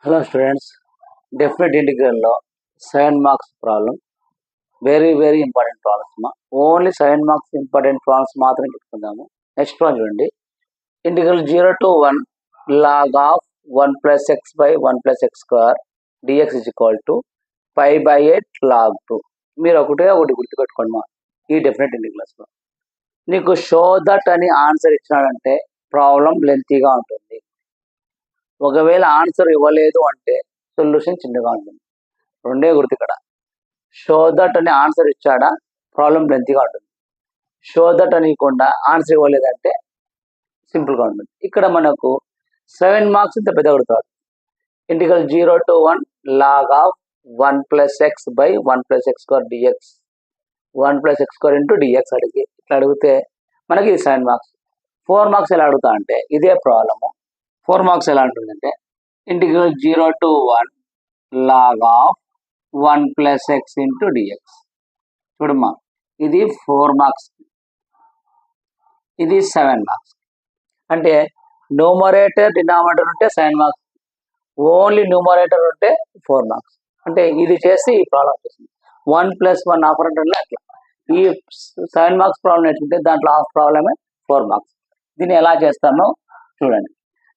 Hello students, definite ఇంటిగ్రల్లో 7 marks problem very important problems మా only 7 marks important problems మాత్రం చెప్పుకుందాము. నెక్స్ట్ ప్రాబ్లం చూడండి. Integral 0 to 1 log of 1 plus x by 1 plus x square dx is equal to 5/8 log 2. మీరు ఒకటి గుర్తుపెట్టుకోండి మా ఈ డెఫినెట్ ఇంటిగ్రల్స్లో నీకు షో దట్ అని ఆన్సర్ ఇచ్చినాడంటే ప్రాబ్లం లెంతీగా ఉంటుంది. ఒకవేళ ఆన్సర్ ఇవ్వలేదు అంటే సొల్యూషన్ చిన్నగా ఉంటుంది. రెండే గుర్తు ఇక్కడ. షో దట్ అని ఆన్సర్ ఇచ్చాడా ప్రాబ్లం లెంతీగా ఉంటుంది. షో దట్ అనికుండా ఆన్సర్ ఇవ్వలేదంటే సింపుల్గా ఉంటుంది. ఇక్కడ మనకు 7 మార్క్స్ ఇంత పెద్ద కొడతాడు. Integral 0 to 1 log of 1 plus x by 1 plus x square dx 1 plus x square into dx అడిగి ఇట్లా అడిగితే మనకి ఇది 7 మార్క్స్. 4 మార్క్స్ ఎలా అడుగుతా అంటే ఇదే ప్రాబ్లము. 4 మార్క్స్ ఎలా ఉంటుందంటే integral 0 to 1 log of 1 plus x into dx. చూడమ్మా, ఇది 4 మార్క్స్, ఇది 7 మార్క్స్. అంటే న్యూమరేటర్ డినామినేటర్ ఉంటే 7 మార్క్స్, ఓన్లీ న్యూమరేటర్ ఉంటే 4 మార్క్స్. అంటే ఇది చేసి ఈ ప్రాబ్లం వస్తుంది. 1 + 1 ఆపరేటర్లో అట్లా ఈ 7 మార్క్స్ ప్రాబ్లం నేర్చుకుంటే దాంట్లో హాఫ్ ప్రాబ్లమే 4 మార్క్స్. దీన్ని ఎలా చేస్తానో చూడండి.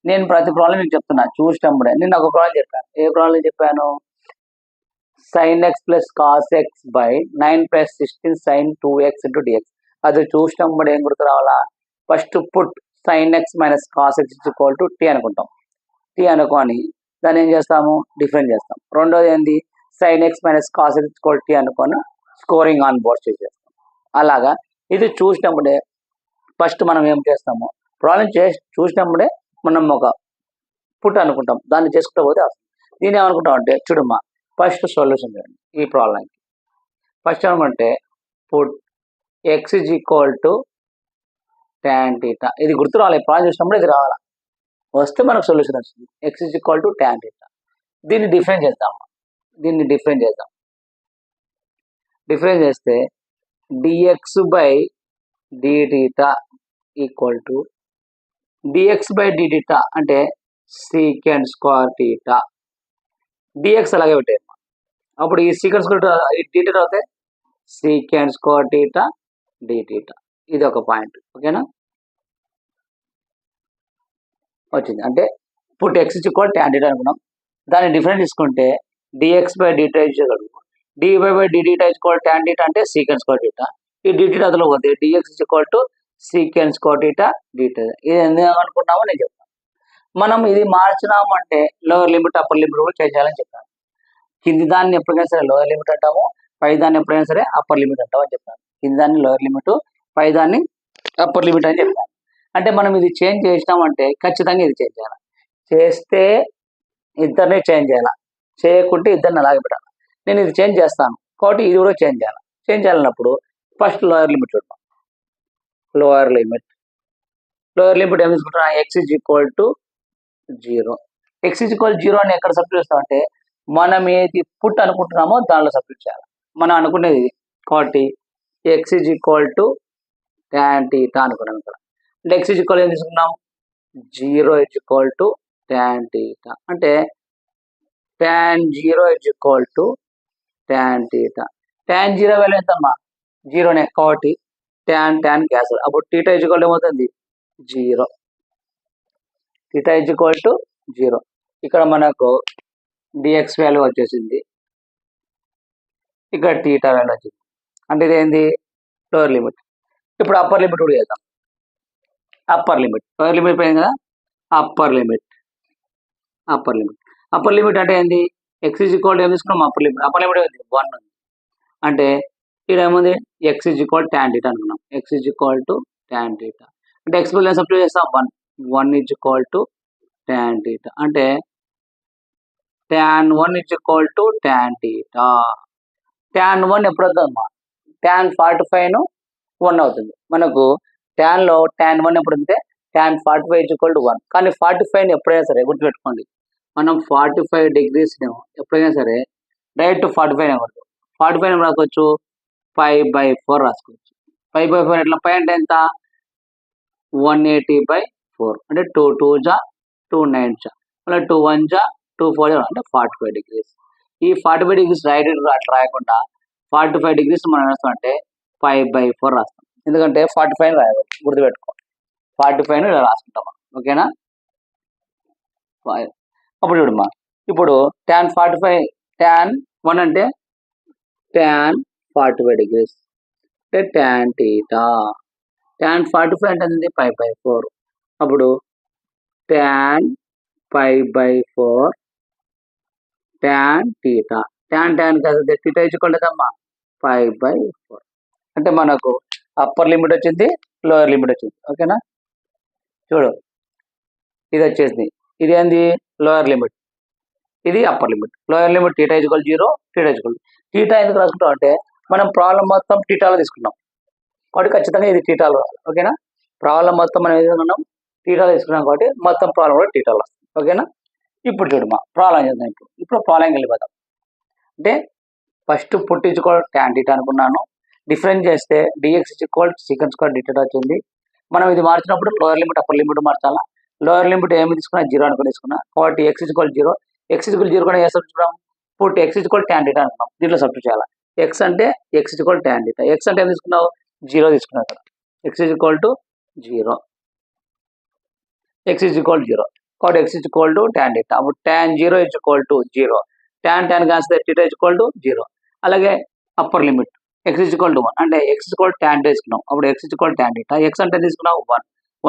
నేను ప్రతి ప్రాబ్లం మీకు చెప్తున్నా చూసినప్పుడే. నేను ఒక ప్రాబ్లం చెప్పాను. ఏ ప్రాబ్లం చెప్పాను? sin x plus cos x by 9 plus 16 sin 2x into dx. అది చూసినప్పుడు ఏం గుర్తు రావాలా? First put sin x minus cos x is equal to t అనుకుంటాం. t అనుకొని దాన్ని ఏం చేస్తాము? డిఫరెంట్ చేస్తాం. రెండోది ఏంది? sin x minus cos x is equal to t అనుకొని స్కోరింగ్ ఆన్ బోర్డ్ చేసేస్తాం. అలాగా ఇది చూసినప్పుడే ఫస్ట్ మనం ఏం చేస్తాము? ప్రాబ్లం చూసినప్పుడే మనం ఒక పుట్ అనుకుంటాం. దాన్ని చేసుకుంటూ పోతే దీన్ని ఏమనుకుంటాం అంటే చూడమ్మా, ఫస్ట్ సొల్యూషన్ చేయండి ఈ ప్రాబ్లంకి. ఫస్ట్ ఏమంటే put x is equal to tan theta. ఇది గుర్తు రావాలి. ప్రాబ్లం చూసినప్పుడు ఇది రావాలా, వస్తే మనకు సొల్యూషన్ వస్తుంది. x is equal to tan theta. దీన్ని డిఫరెన్స్ చేద్దాం. డిఫరెన్స్ చేస్తే dx by d theta equal to dx by d theta అంటే సీకెండ్ స్క్వేర్ theta. dx అలాగే పెట్టేది. అప్పుడు ఈ సీకెండ్ స్క్వేర్ d theta అవుతే secant square theta d theta. ఇది ఒక పాయింట్. ఓకేనా? వచ్చింది. అంటే put x is equal to tan theta అనుకున్నాం. దాన్ని డిఫరెన్స్ తీసుకుంటే dx by d theta ఇచ్చగలరు. dy by d theta is equal to tan theta అంటే సీకెండ్ స్క్వేర్ theta. ఈ d theta అందులో పోతే dx is equal to secant square theta d theta. ఇది ఎందుకు అనుకున్నామో నేను చెప్తాను. మనం ఇది మార్చినాము అంటే లోవర్ లిమిట్ అప్పర్ లిమిట్ కూడా చేంజ్ చేయాలని చెప్తాను. కింది దాన్ని ఎప్పుడైనా సరే లోయర్ లిమిట్ అంటాము, పై దాన్ని ఎప్పుడైనా సరే అప్పర్ లిమిట్ అంటాము అని చెప్తాను. కింది దాన్ని లోయర్ లిమిట్, పై దాన్ని అప్పర్ లిమిట్ అని చెప్తాను. అంటే మనం ఇది చేంజ్ చేసినామంటే ఖచ్చితంగా ఇది చేంజ్ చేయాలి. చేస్తే ఇద్దరిని చేంజ్ చేయాలి, చేయకుంటే ఇద్దరిని అలాగే పెట్టాలి. నేను ఇది చేంజ్ చేస్తాను కాబట్టి ఇది కూడా చేంజ్ చేయాలి. చేంజ్ చేయాలన్నప్పుడు ఫస్ట్ లోయర్ లిమిట్ చూద్దాం. లోయర్ లిమిట్ ఏం తీసుకుంటున్నా? x is equal to 0. x is equal to 0 అని ఎక్కడ సబ్స్టిట్యూట్ చేస్తామంటే మనం ఏది పుట్ అనుకుంటున్నామో దానిలో సబ్స్టిట్యూట్ చేయాలి. మనం అనుకునేది ఇది కాబట్టి x is equal to tan theta అనుకున్నాం. ఇక్కడ అంటే x is equal ఏం తీసుకున్నాం? 0 is equal to tan theta. అంటే tan 0 is equal to tan theta. tan 0 value ఎంతమ్మా? 0నే కాబట్టి tan క్యాన్సిల్. అప్పుడు theta is equal to ఏమవుతుంది? 0. theta is equal to 0. ఇక్కడ మనకు dx వాల్యూ వచ్చేసింది, ఇక్కడ theta వాల్యూ వచ్చింది. అంటే ఇదేంది? Lower limit. ఇప్పుడు అప్పర్ లిమిట్ కూడా చేద్దాం. లోయర్ లిమిట్ పోయింది కదా, అప్పర్ లిమిట్ అంటే ఏంది? x is equal to ఏం తీసుకున్నాం? అప్పర్ లిమిట్ ఏంది? 1 ఉంది. అంటే ఇక్కడ ఏముంది? x is equal to tan theta అనుకున్నాం. x is equal to tan theta అంటే x ప్లస్ సబ్స్టిట్యూట్ చేస్తాం 1 is equal to tan theta. అంటే tan 1 is equal to tan theta. tan 1 ఎప్పుడు అవుతుందమ్మా? tan 45 1 అవుతుంది. మనకు tan లో tan 1 ఎప్పుడు ఉంటే tan 45 is equal to 1. కానీ 45 ఎప్పుడైనా సరే గుర్తుపెట్టుకోండి, మనం 45 degrees ఎప్పుడైనా సరే డైరెక్ట్ 45 అవ్వదు. 45 ఏం రాసుకోవచ్చు? 5/4 రాసుకోవచ్చు. 5/4 ఎట్లా? 5 అంటే ఎంత? 180/4 అంటే 2 2 జా 2 9 జా, మళ్ళీ 2 1 జా 4 అంటే 45 degrees. ఈ 45 degrees రైట్ అట్లా రాయకుండా 45 degrees మనం ఏం అంటే 5/4 రాస్తాం. ఎందుకంటే 45 రాయాలి, గుర్తుపెట్టుకో. 45 ఇలా రాసుకుంటాం మనం. ఓకేనా? అప్పుడు చూడమ్మా, ఇప్పుడు tan 45 tan 1 అంటే tan 45 degrees అంటే tan theta. tan 45 అంటే ఏంది 5/4. అప్పుడు tan 5/4 tan theta. tan కదా theta ఇచ్చుకోలేదమ్మా 5/4. అంటే మనకు అప్పర్ లిమిట్ వచ్చింది, లోయర్ లిమిట్ వచ్చింది. ఓకేనా? చూడు, ఇది వచ్చేసింది. ఇది ఏంది లోయర్ లిమిట్, ఇది upper limit. Lower limit theta equal 0, theta equal. Theta ఎందుకు రాసుకుంటాం అంటే మనం ప్రాబ్లం మొత్తం థీటాలో తీసుకున్నాం కాబట్టి ఖచ్చితంగా ఇది థీటాలో రావాలి. ఓకేనా? ప్రాబ్లం మొత్తం మనం ఏది తీసుకున్నాం థీటాలో తీసుకున్నాం కాబట్టి మొత్తం ప్రాబ్లం కూడా థీటాలో వస్తుంది. ఓకేనా? ఇప్పుడు చూడమ్మా, ప్రాబ్లం చేద్దాం. ఇప్పుడు ప్రాబ్లం వెళ్ళిపోతాం. అంటే ఫస్ట్ పుట్టించుకోవడం tan theta అనుకున్నాను. డిఫరెన్స్ చేస్తే dx secant square dθ వచ్చింది. మనం ఇది మార్చినప్పుడు లోయర్ లిమిట్ అప్పర్ లిమిట్ మార్చాలా. లోయర్ లిమిట్ ఏమి తీసుకున్నా 0 అనుకుని తీసుకున్నా కాబట్టి x 0. x 0 కూడా a substitute put x tan theta అనుకున్నాం. దీంట్లో సబ్స్టిట్యూట్ చేయాలి. x అంటే x tan theta. x అంటే ఏం తీసుకున్నావు 0 తీసుకున్నావు కదా. x 0, x 0 కాబట్టి x tan theta. అప్పుడు tan 0 0. tan కాస్తే theta 0. అలాగే అప్పర్ లిమిట్ x 1 అంటే x tan తీసుకున్నాం. అప్పుడు x tan theta. x అంటే తీసుకున్నావు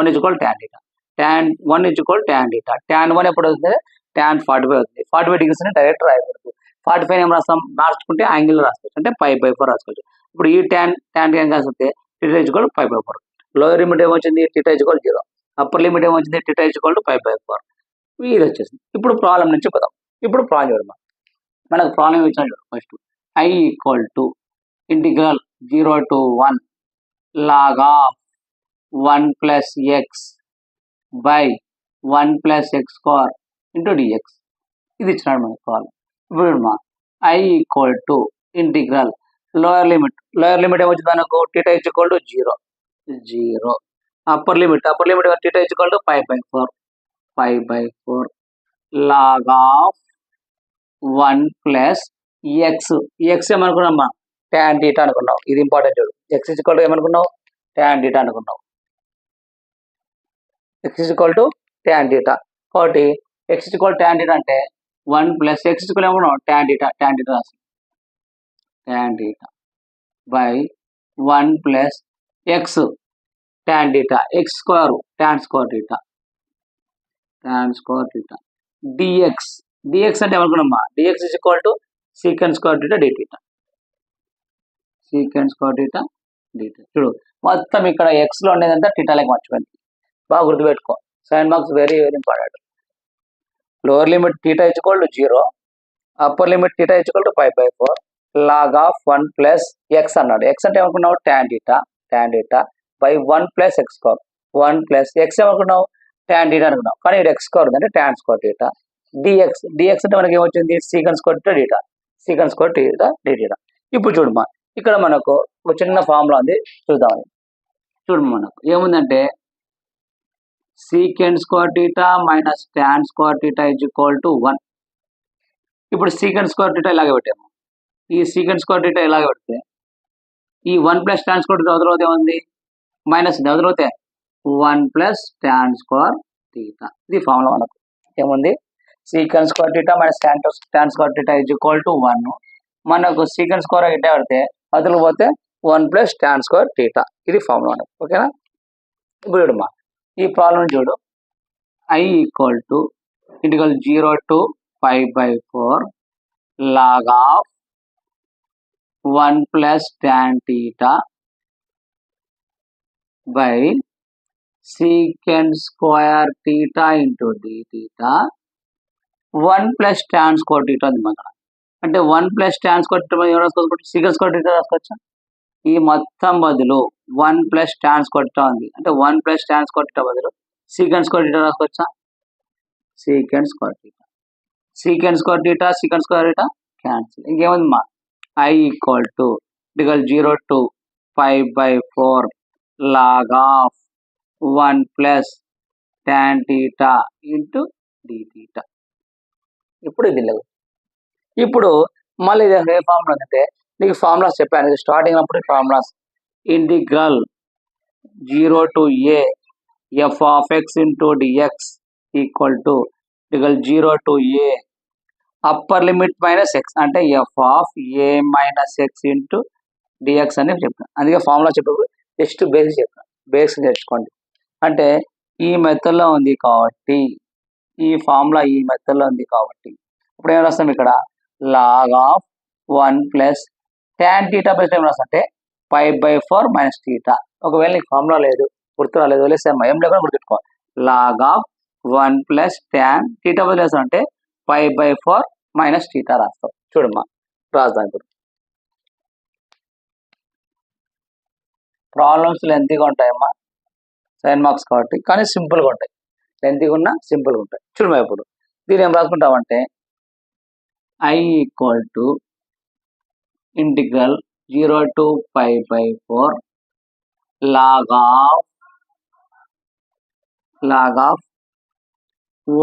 1 tan theta. tan 1 tan theta. tan 1 ఎప్పుడు వస్తుంది tan 45 అవుతుంది. 45 degrees అని డైరెక్ట్ రాయకూడదు. 45 ఏం రాస్తాం మార్చుకుంటే యాంగిల్ రాసుకోవచ్చు, అంటే 5/4 రాసుకోవచ్చు. ఇప్పుడు ఈ tan కాస్తే theta 5/4. లోయర్ లిమిట్ ఏమొచ్చింది theta 0. అప్పర్ లిమిట్ ఏమొచ్చింది theta 5/4. ఇది వచ్చేసింది. ఇప్పుడు ప్రాబ్లం నుంచి పోదాం. ఇప్పుడు ప్రాబ్లం చూడమ్మా, మనకు ప్రాబ్లం ఇచ్చాడు. First I = integral 0 to 1 log of 1 plus x by 1 plus x square into dx. ఇది ఇచ్చినాడు మనకు ప్రాబ్లం. ఇప్పుడు I = ఇంటిగ్రల్ లోయర్ లిమిట్ ఏమొచ్చింది మనకు theta 0. Upper limit theta 5/4 log of 1 plus x ఏమనుకున్నామ్మా tan theta అనుకున్నావు. ఇది ఇంపార్టెంట్ చూడు. x ఏమనుకున్నావు tan theta అనుకున్నావు. x tan theta కాబట్టి x tan theta అంటే 1 plus x ఏమనుకున్నావు tan theta రాసి tan theta by 1 plus x tan theta x square tan square theta dx అంటే ఏమనుకున్నామ్మా dx secant square theta dθ. secant square theta dθ. చూడు మొత్తం ఇక్కడ x లో ఉండేదంతా theta లెక్క మర్చిపోయింది. బాగా గుర్తుపెట్టుకో, sign marks very important. Lower limit theta 0, upper limit theta 5/4 log of 1 plus x అన్నాడు. x అంటే ఏమనుకున్నావు tan theta by 1 plus x square. 1 plus x ఏమనుకున్నావు tan theta అనుకున్నావు, కానీ ఇక్కడ x square అంటే tan square theta. dx అంటే మనకి ఏమొచ్చింది secant square theta dθ. ఇప్పుడు చూడమ్మా, ఇక్కడ మనకు ఒక చిన్న ఫార్ములా ఉంది, చూద్దాం. చూడమ్మా, మనకు ఏముందంటే secant square theta minus tan square theta = 1. ఇప్పుడు secant square theta ఇలాగే పెట్టాము. ఈ secant square theta ఇలాగే పెడితే ఈ 1 plus tan square theta తర్వాత ఏముంది మైనస్ తర్వాత 1 plus tan square theta. ఇది ఫార్ములా మనకు ఏముంది secant square theta minus tan square theta = 1. మనకు secant square theta పెడితే అదలు పోతే 1 plus tan square theta. ఇది ఫార్ములా మనకు. ఓకేనా? ఇప్పుడు చూడమ్మా, ఈ ప్రాబ్లం చూడు. I = integral 0 to 5/4 log of 1 plus tan theta by secant square theta into dθ 1 plus tan square theta ఉంది మన. అంటే 1 plus tan square theta ఏం రాసుకోవచ్చు secant square theta రాసుకోవచ్చా. ఈ మొత్తం బదులు 1 plus tan square theta ఉంది, అంటే 1 plus tan square theta బదులు secant square theta రాసుకోవచ్చా. secant square theta cancel. ఇంకేముంది మా I = integral 0 to 5/4 log of 1 plus tan theta into dθ. ఇప్పుడు ఇది లేవు. ఇప్పుడు మళ్ళీ ఇది ఏ ఫార్ములా అంటే నీకు ఫార్ములాస్ చెప్పాను స్టార్టింగ్ అప్పుడు formulas integral 0 to a f of x into dx equal to integral 0 to a upper limit minus x అంటే f of a minus x into dx అని చెప్పాను. అందుకే ఫార్ములా చెప్పేప్పుడు జస్ట్ బేసిక్ చెప్పాను, బేసిక్ నేర్చుకోండి. అంటే ఈ మెథడ్లో ఉంది కాబట్టి ఈ ఫార్ములా ఈ మెథడ్లో ఉంది కాబట్టి ఇప్పుడు ఏం రాస్తాం ఇక్కడ log of 1 plus tan theta plus ఏం రాస్తాం అంటే 5/4 మైనస్ టీటా. ఒకవేళ నీకు ఫార్ములా లేదు గుర్తు రాలేదు వదిలేస్తే ఏం లేకుండా గుర్తుపెట్టుకో log of 1 plus tan theta plus అంటే 5/4 మైనస్ టీటా రాస్తాం. చూడమ్మా రాద్దాం ఇప్పుడు. ప్రాబ్లమ్స్ లెంతీగా ఉంటాయమ్మా సైన్ మార్క్స్ కాబట్టి, కానీ సింపుల్గా ఉంటాయి. లెంతీగా ఉన్నా సింపుల్గా ఉంటాయి. చూడమ్మా ఇప్పుడు దీన్ని ఏం రాసుకుంటామంటే I equal to integral 0 to 5/4 log of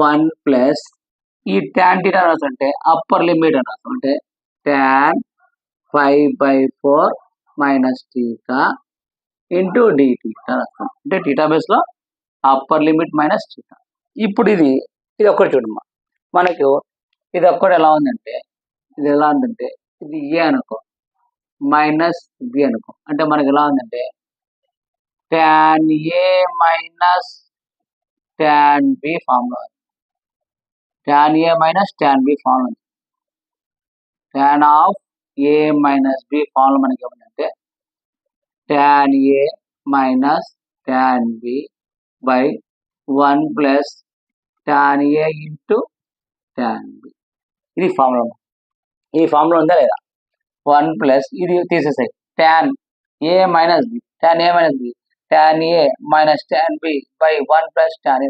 1 plus ఈ ట్యాన్ టీటా రాస్తుంటే అప్పర్ లిమిట్ అని రాస్తాం అంటే tan 5/4 minus theta into d theta రాస్తాం అంటే టీటా బేస్లో అప్పర్ లిమిట్ మైనస్ టీటా. ఇప్పుడు ఇది ఒక్కటి చూడమ్మా మనకు ఇది ఒక్కటి ఎలా ఉందంటే ఇది ఎలా ఉందంటే ఇది ఏ అనుకో మైనస్ బి అనుకో అంటే మనకి ఎలా ఉందంటే ట్యాన్ ఏ minus tan b formula tan ఏ మైనస్ ట్యాన్ బి ఫార్ములా ఉంది. Tan of a minus b formula మనకి ఏమంటే tan A minus tan b by 1 plus tan a into tan b. ఇది ఫార్ములా. ఈ ఫార్ములా ఉందా లేదా 1 ప్లస్ ఇది తీసేసాయి tan A minus b tan A minus b tan A minus tan b by 1 plus tan a.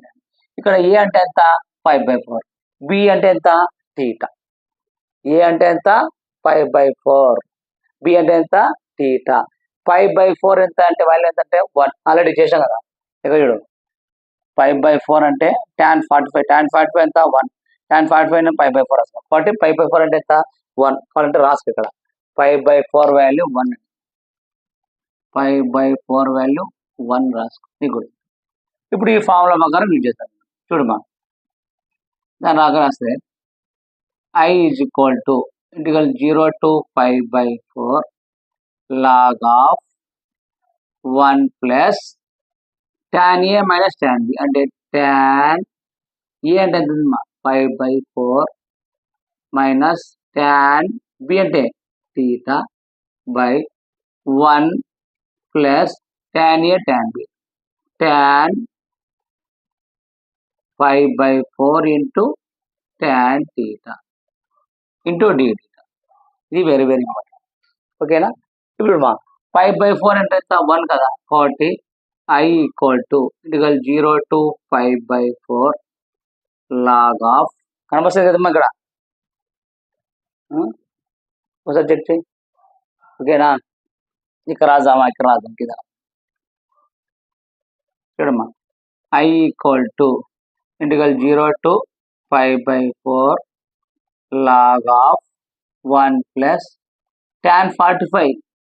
ఇక్కడ a అంటే ఎంత 5/4 B అంటే ఎంత టీటా. ఏ అంటే ఎంత 5/4 బి అంటే ఎంత టీటా. 5/4 ఎంత అంటే వాల్యూ ఎంత అంటే 1 ఆల్రెడీ చేసాం కదా. ఇక్కడ చూడు 5/4 అంటే tan 45 ఎంత 1 tan 45 5/4 రాసుకో కాబట్టి 5/4 అంటే ఎంత 1 అంటే రాసుకో ఇక్కడ 5/4 వాల్యూ 1 5/4 వాల్యూ 1 రాసుకో నీకు. ఇప్పుడు ఈ ఫార్ములా ప్రకారం యూజ్ చేస్తాను చూడమ్మా. దాని రాక రాస్తే I is equal to integral 0 to 5/4 log of 1 plus tan A minus tan B అంటే ట్యాన్ ఏ అంటే ఎంత 5/4 మైనస్ ట్యాన్ బి అంటే theta by 1 plus tan A tan B tan 5/4 into tan theta into d theta. ఇది very very important. ఓకేనా. ఇప్పుడు మా 5/4 అంటే ఎంత 1 కదా కాబట్టి I equal to integral 0 to 5/4 log of కనిపిస్తుంది కదమ్మా ఇక్కడ ఒకసారి చెక్ చేయి. ఓకేనా. ఇక్కడ రాద్దామా ఇక్కడ రాద్దాం కింద చూడమ్మా I equal to integral 0 to 5/4 log of 1 plus tan 45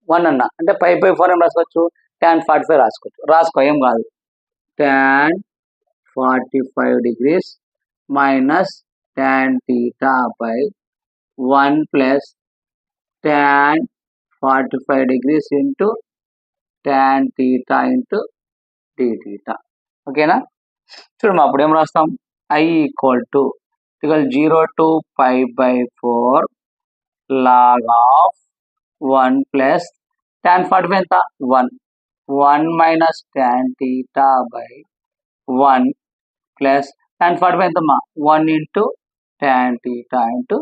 1 అన్న అంటే 5/4 ఏం రాసుకోవచ్చు ట్యాన్ 45 రాసుకో ఏం కాదు. Tan 45 degrees minus tan theta by 1 plus tan 45 degrees into tan theta into d theta. ఓకేనా. చూడమ్మా అప్పుడు ఏం రాస్తాం I equal to 0 to 5/4 log of 1 plus tan 45 ఎంత 1 minus tan theta by 1 plus tan 45 ఎంతమ్మా 1 into tan theta into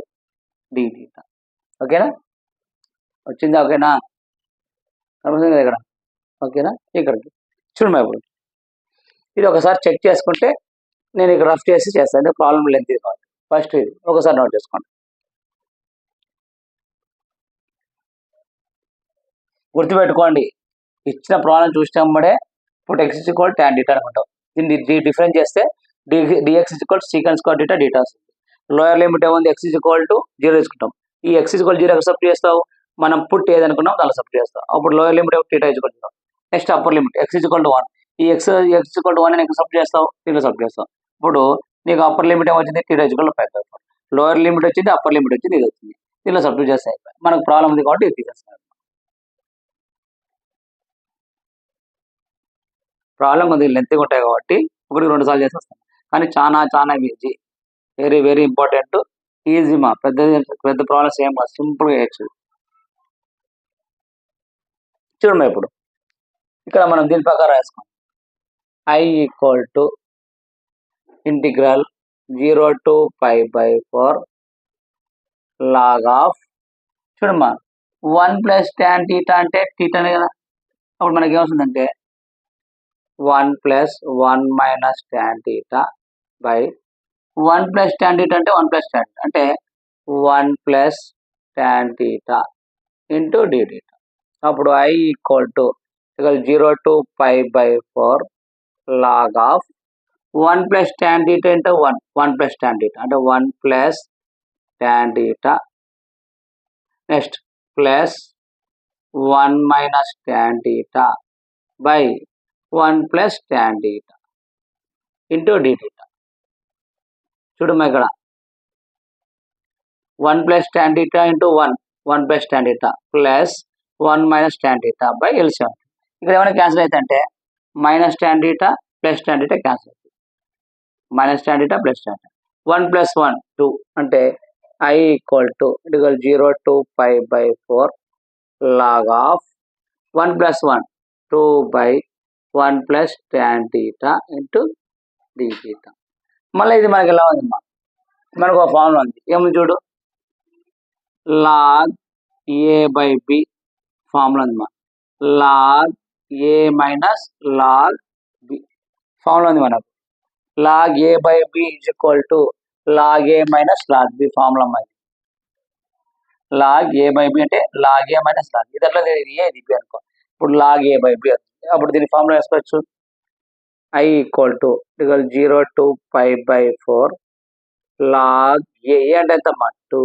d theta. ఓకేనా వచ్చిందా. ఓకేనా కనిపిస్తుంది కదా ఇక్కడ. ఓకేనా. ఇక్కడికి చూడమ్మా ఇప్పుడు ఇది ఒకసారి చెక్ చేసుకుంటే నేను ఇక్కడ రఫ్ చేసి చేస్తాను ప్రాబ్లం లెంత్ కావాలి. ఫస్ట్ ఇది ఒకసారి నోట్ చేసుకోండి. గుర్తుపెట్టుకోండి ఇచ్చిన ప్రాబ్లం చూసినప్పుడే ఇప్పుడు x = tan θ అనుకుంటాం. దీన్ని డిఫరెన్స్ చేస్తే dx = sec² θ డీటా వస్తుంది. లోయర్ లిమిట్ ఏముంది x ఈజ్ ఈక్వల్ టు 0 తీసుకుంటాం. ఈ x ఈజ్ ఈక్వల్ 0 ఎక్కడ సబ్స్టిట్యూట్ చేస్తావు, మనం పుట్ ఏదనుకున్నాం దానిలో సబ్స్టిట్యూట్ చేస్తాం. అప్పుడు lower limit θ is equal to next upper limit x is equal to 1. ఈ x ఈక్వల్ టు 1 ఎక్కడ సబ్స్టిట్యూట్ చేస్తావు, దీనిలో సబ్స్టిట్యూట్ చేస్తావు. ఇప్పుడు నీకు అప్పర్ లిమిట్ ఏమొచ్చింది, θ is equal to 5/4. Lower limit వచ్చింది, అప్పర్ లిమిట్ వచ్చింది, ఇది వచ్చింది. దీనిలో సబ్స్టిట్యూట్ చేస్తే అయిపోయి మనకు ప్రాబ్లం ఉంది కాబట్టి ఇది తీసేస్తాం. ప్రాబ్లం కొద్దిగా లెంత్గా ఉంటాయి కాబట్టి 1-2 సార్లు చేసి వస్తాం. కానీ చాలా easy, very very important, easy మా పెద్ద ప్రాబ్లమ్స్ ఏం కాదు, సింపుల్గా చేయొచ్చు. చూడమ్మా ఇప్పుడు ఇక్కడ మనం దీని ప్రకారం రాసుకోం. I equal to integral 0 to π/4 log of చూడమ్మా 1 ప్లస్ tan θ అంటే θనే కదా. అప్పుడు మనకి ఏమొస్తుందంటే 1 plus 1 minus tan θ by 1 plus tan θ అంటే 1 ప్లస్ tan అంటే 1 ప్లస్ tan θ ఇంటూ dθ. అప్పుడు I equal to 0 to π/4 log of 1 plus tan θ into 1 plus tan θ అంటే 1 plus tan θ next plus 1 minus tan θ by 1 plus tan θ into dθ. చూడమ్మా ఇక్కడ 1 plus tan θ into 1 plus tan θ plus 1 minus tan θ by LCM. ఇక్కడ ఏమైనా cancel అయితే అంటే minus tan θ plus tan θ cancel అవుతుంది, minus tan θ plus tan θ 1 plus 1 2 అంటే I equal to 0 to π/4 log of 1 plus 1 2 by 1 plus tan θ into dθ. మళ్ళీ ఇది మనకి ఎలా ఉందమ్మా, మనకు ఒక ఫార్ములా ఉంది, ఏముంది చూడు, log a/b ఫార్ములా ఉందమ్మా, log a minus log b formula ఉంది మనకు. log a/b is equal to log a minus log b formula అమ్మా. log a/b అంటే log a minus log b, ఇది అట్లా ఇది a ఇది b అనుకో. ఇప్పుడు log a/b అప్పుడు దీని ఫార్ములా వేసుకోవచ్చు. I equal to 0 to π/4 log a అంటే ఎంతమ్మా 2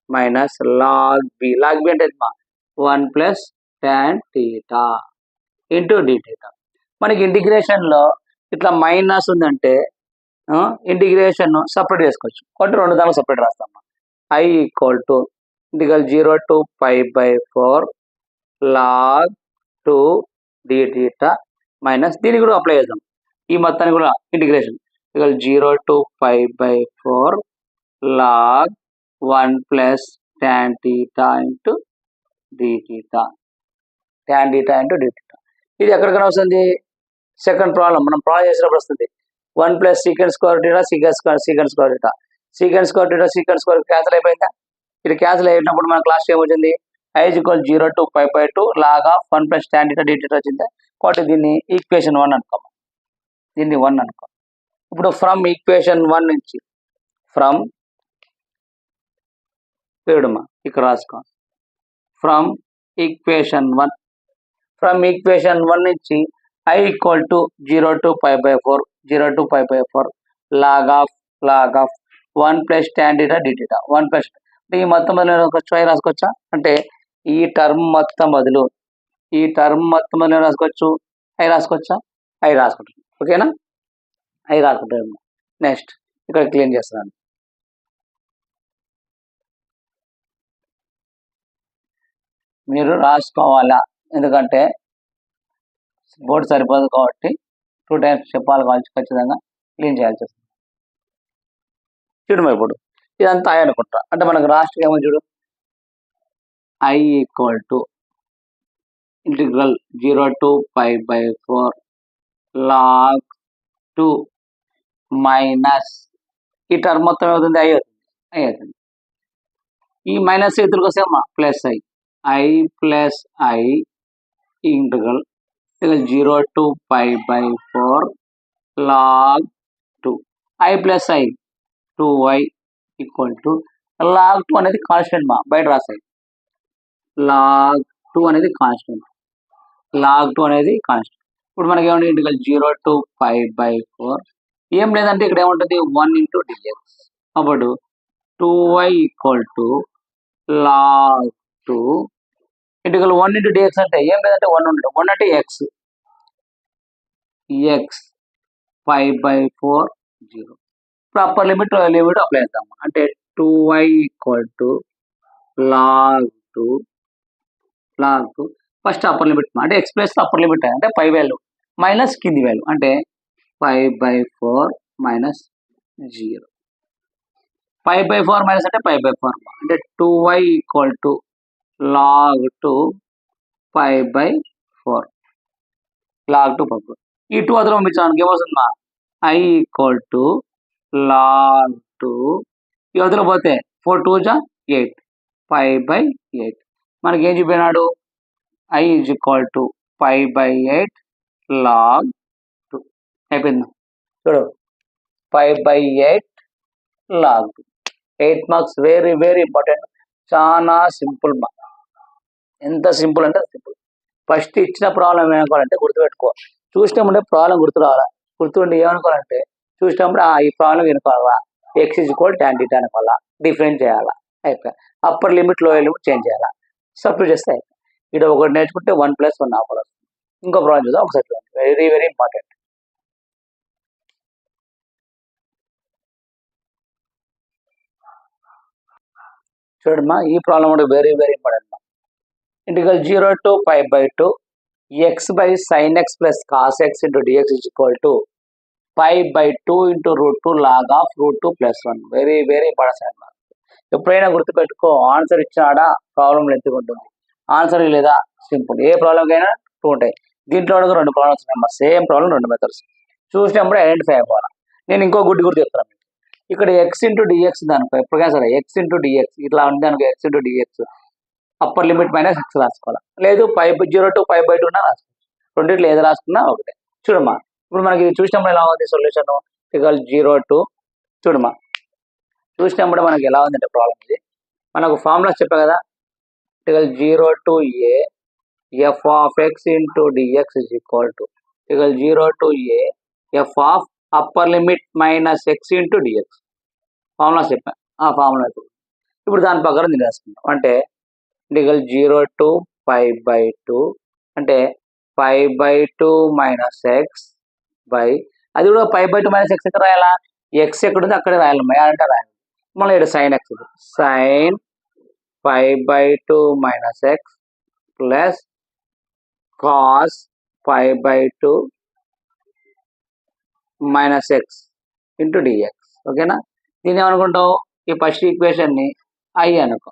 మైనస్ log b అంటే ఎంతమ్మా 1 ప్లస్ tan θ ఇంటూ dθ. మనకి ఇంటిగ్రేషన్లో ఇట్లా మైనస్ ఉందంటే ఇంటిగ్రేషన్ సపరేట్ చేసుకోవచ్చు, కాబట్టి 2 దానికి సపరేట్ రాస్తాం. I equal to 0 to π/4 log 2 dθ minus దీనికి కూడా అప్లై చేద్దాం, ఈ మొత్తాన్ని కూడా integration 0 to π/4 log 1 plus tan θ into dθ, tan θ into dθ. ఇది ఎక్కడికైనా వస్తుంది, సెకండ్ ప్రాబ్లం మనం ప్రాబ్లం చేసినప్పుడు వస్తుంది. 1 plus secant square θ secant square θ secant square θ secant square cancel అయిపోయిందా. ఇది క్యాన్సిల్ అయినప్పుడు మనకు లాస్ట్ ఏమొచ్చింది, I equal 0 to π/2 log of 1 plus tan θ dθ వచ్చింది. కాబట్టి దీన్ని ఈక్వేషన్ 1 అనుకో, దీన్ని 1 అనుకో. ఇప్పుడు ఫ్రమ్ ఈక్వేషన్ 1 నుంచి ఫ్రమ్ చూడమ్మా ఇక్కడ రాసుకో, ఫ్రమ్ ఈక్వేషన్ 1 నుంచి I equal to 0 to π/4 log of 1 plus tan θ dθ 1 plus ఈ మొత్తం బదులు రాసుకోవచ్చు, I రాసుకోవచ్చా అంటే ఈ టర్మ్ మొత్తం బదులు రాసుకోవచ్చు, I రాసుకోవచ్చా, I రాసుకుంటాను. ఓకేనా, I రాసుకుంటాను. నెక్స్ట్ ఇక్కడ క్లీన్ చేస్తున్నాను. మీరు రాసుకోవాలా, ఎందుకంటే బోర్డు సరిపోదు కాబట్టి 2 times చెప్పాలి కాబట్టి ఖచ్చితంగా క్లీన్ చేయాల్సి వస్తుంది. చూడు ఇప్పుడు ఇదంతా I అనుకుంటా అంటే మనకు లాస్ట్ ఏమో చూడు, I equal to integral 0 to π/4 log 2 minus ఈ టర్మ్ మొత్తం ఏమవుతుంది I అవుతుంది. ఈ మైనస్ ఎదురుకు వస్తే అమ్మా plus I plus I integral 0 to π/4 log 2 I plus I 2y equal to log 2 అనేది కాన్స్టెంట్ మా బయట రాసాయి, log 2 అనేది కాన్స్టెంట్, ఇప్పుడు మనకి ఏమంటే ఇంటిగ్రల్ 0 to π/4 ఏం లేదంటే ఇక్కడ ఏముంటుంది 1 into dx. అప్పుడు 2y equal to log 2 ఇంటికల్ 1 into dx అంటే ఏం లేదంటే 1 ఉండదు 1 అంటే x 5/4 0. ఇప్పుడు అప్పర్ లిమిట్ అప్లై చేద్దాం అంటే 2y equal to log 2 first upper limit అంటే x ప్లస్ అప్పర్ లిమిట్ అంటే పై వాల్యూ మైనస్ కింది వాల్యూ అంటే 5/4 మైనస్ 0. 5/4 మైనస్ అంటే 5/4 అంటే 2y equal to log 2 5/4 log 2 5/4 ఈ 2 అదలో పంపించడానికి ఏమవుతుందా I ఈక్వల్ టు log 2 ఈ అదలో పోతే 4 2 జా 8 5/8 మనకి ఏం చూపినాడు I is equal to 5/8 log 2 అయిపోయింది చూడు 5/8 log 2 8 marks very very important చాలా సింపుల్ మా ఎంత సింపుల్ అంటే సింపుల్ ఫస్ట్ ఇచ్చిన ప్రాబ్లం ఏమనుకోవాలంటే గుర్తుపెట్టుకో చూసినప్పుడే ప్రాబ్లం గుర్తు రావాలా గుర్తుండి ఏమనుకోవాలంటే చూసినప్పుడు ఈ ప్రాబ్లం వినుకోవాలా x ఈజ్ ఈక్వల్ tan θ అనుకోవాలా డిఫరెన్స్ చేయాలా అయిపోయి upper limit lower limit change చేయాలా సబ్స్టిట్యూట్ చేస్తే అయిపోయి ఇక్కడ ఒకటి నేర్చుకుంటే 1 + 1 ఆఫర్ వస్తుంది ఇంకో ప్రాబ్లం చూద్దాం ఒకసారి వెరీ వెరీ ఇంపార్టెంట్ చూడమ్మా ఈ ప్రాబ్లం కూడా very very important ఇంటికల్ 0 to 5/2 x by sin x plus cos x into dx is equal to 5/2 into √2 log of √2 plus 1 very very important ఎప్పుడైనా గుర్తుపెట్టుకో ఆన్సర్ ఇచ్చాడా ప్రాబ్లం ఎంత ఉంటుంది ఆన్సర్ లేదా సింపుల్ ఏ ప్రాబ్లంకైనా 2 ఉంటాయి దీంట్లో కూడా 2 ప్రాబ్లమ్స్ ఉన్నాయి సేమ్ ప్రాబ్లం 2 మెథడ్స్ చూసినప్పుడు ఐడెంటిఫై అయిపోవాలి నేను ఇంకో గుర్తు చెప్తాను ఇక్కడ x into dx దానికో ఎప్పటికైనా సరే x into dx ఇట్లా ఉంది అనుకో x into dx upper limit minus x రాసుకోవాలి లేదు 0 to 5/2 ఉన్నా రాసుకోవచ్చు రెండిట్లో ఏది రాసుకున్నా ఒకటే చూడమ్మా ఇప్పుడు మనకి ఇది చూసినప్పుడు ఎలా ఉంది సొల్యూషన్ ఇక 0 to చూడమ్మా చూసినప్పుడు మనకి ఎలా ఉందంటే ప్రాబ్లం ఇది మనకు ఫార్ములాస్ చెప్పా కదా ఇక 0 to a f of x into dx is equal to ఇక 0 to a f of upper limit minus x into dx formulas చెప్పా ఆ ఫార్ములా ఇప్పుడు దాని ప్రకారం దీన్ని రాసుకుంటాం అంటే ఇంటికల్ 0 to 5/2 అంటే 5/2 మైనస్ ఎక్స్ బై అది కూడా 5/2 మైనస్ ఎక్స్ ఎక్కడ రాయాలా ఎక్స్ ఎక్కడుంది అక్కడే రాయాలి అంటే రాయాలి మళ్ళీ ఇక్కడ sine x sine 5/2 minus x plus cos 5/2 minus x into dx ఓకేనా దీన్ని ఏమనుకుంటావు ఈ ఫస్ట్ ఈక్వేషన్ని ఐ అనుకో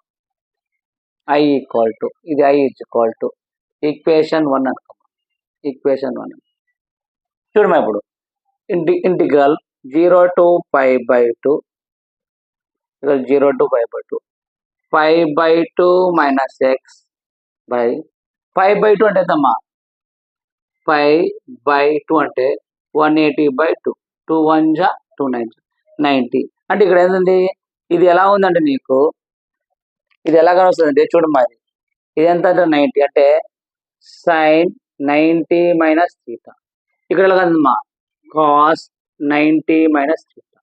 I ఈక్వల్ టు ఇది I is equal to equation 1 అనుకో ఈక్వేషన్ 1 చూడమా ఇప్పుడు integral 0 to 5/2 0 to 5/2 5/2 minus x by 5/2 అంటే ఎంతమ్మా 5/2 అంటే 180/2 2 1 జా 2 90 అంటే ఇక్కడ ఏంటండి ఇది ఎలా ఉందంటే నీకు ఇది ఎలాగ వస్తుందంటే చూడమ్మా ఇది ఎంత అంటే 90 అంటే సైన్ 90 మైనస్ థీటా ఇక్కడ ఎలాగమ్మా కాస్ 90 మైనస్ థీటా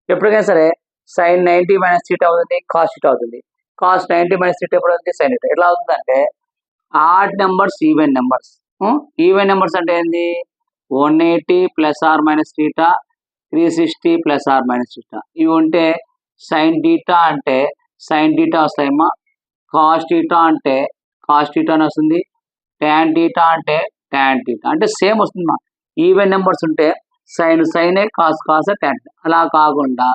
ఎప్పటికైనా సరే సైన్ 90 మైనస్ థీటా అవుతుంది కాస్ థీటా అవుతుంది కాస్ 90 మైనస్ థీటా ఎప్పుడు అవుతుంది సైన్ థీటా ఎట్లా అవుతుందంటే ఆడ్ నెంబర్స్ ఈవెన్ నెంబర్స్ అంటే ఏంది 180 plus r minus theta 360 plus r minus theta ఇవి ఉంటే సైన్ థీటా అంటే సైన్ థీటా వస్తాయమ్మా కాస్ థీటా అంటే కాస్ థీటా అని వస్తుంది ట్యాన్ థీటా అంటే ట్యాన్ థీటా అంటే సేమ్ వస్తుందమ్మా ఈవెన్ నెంబర్స్ ఉంటే సైన్ సైనే కాస్ కాస్ ట్యాన్ అలా కాకుండా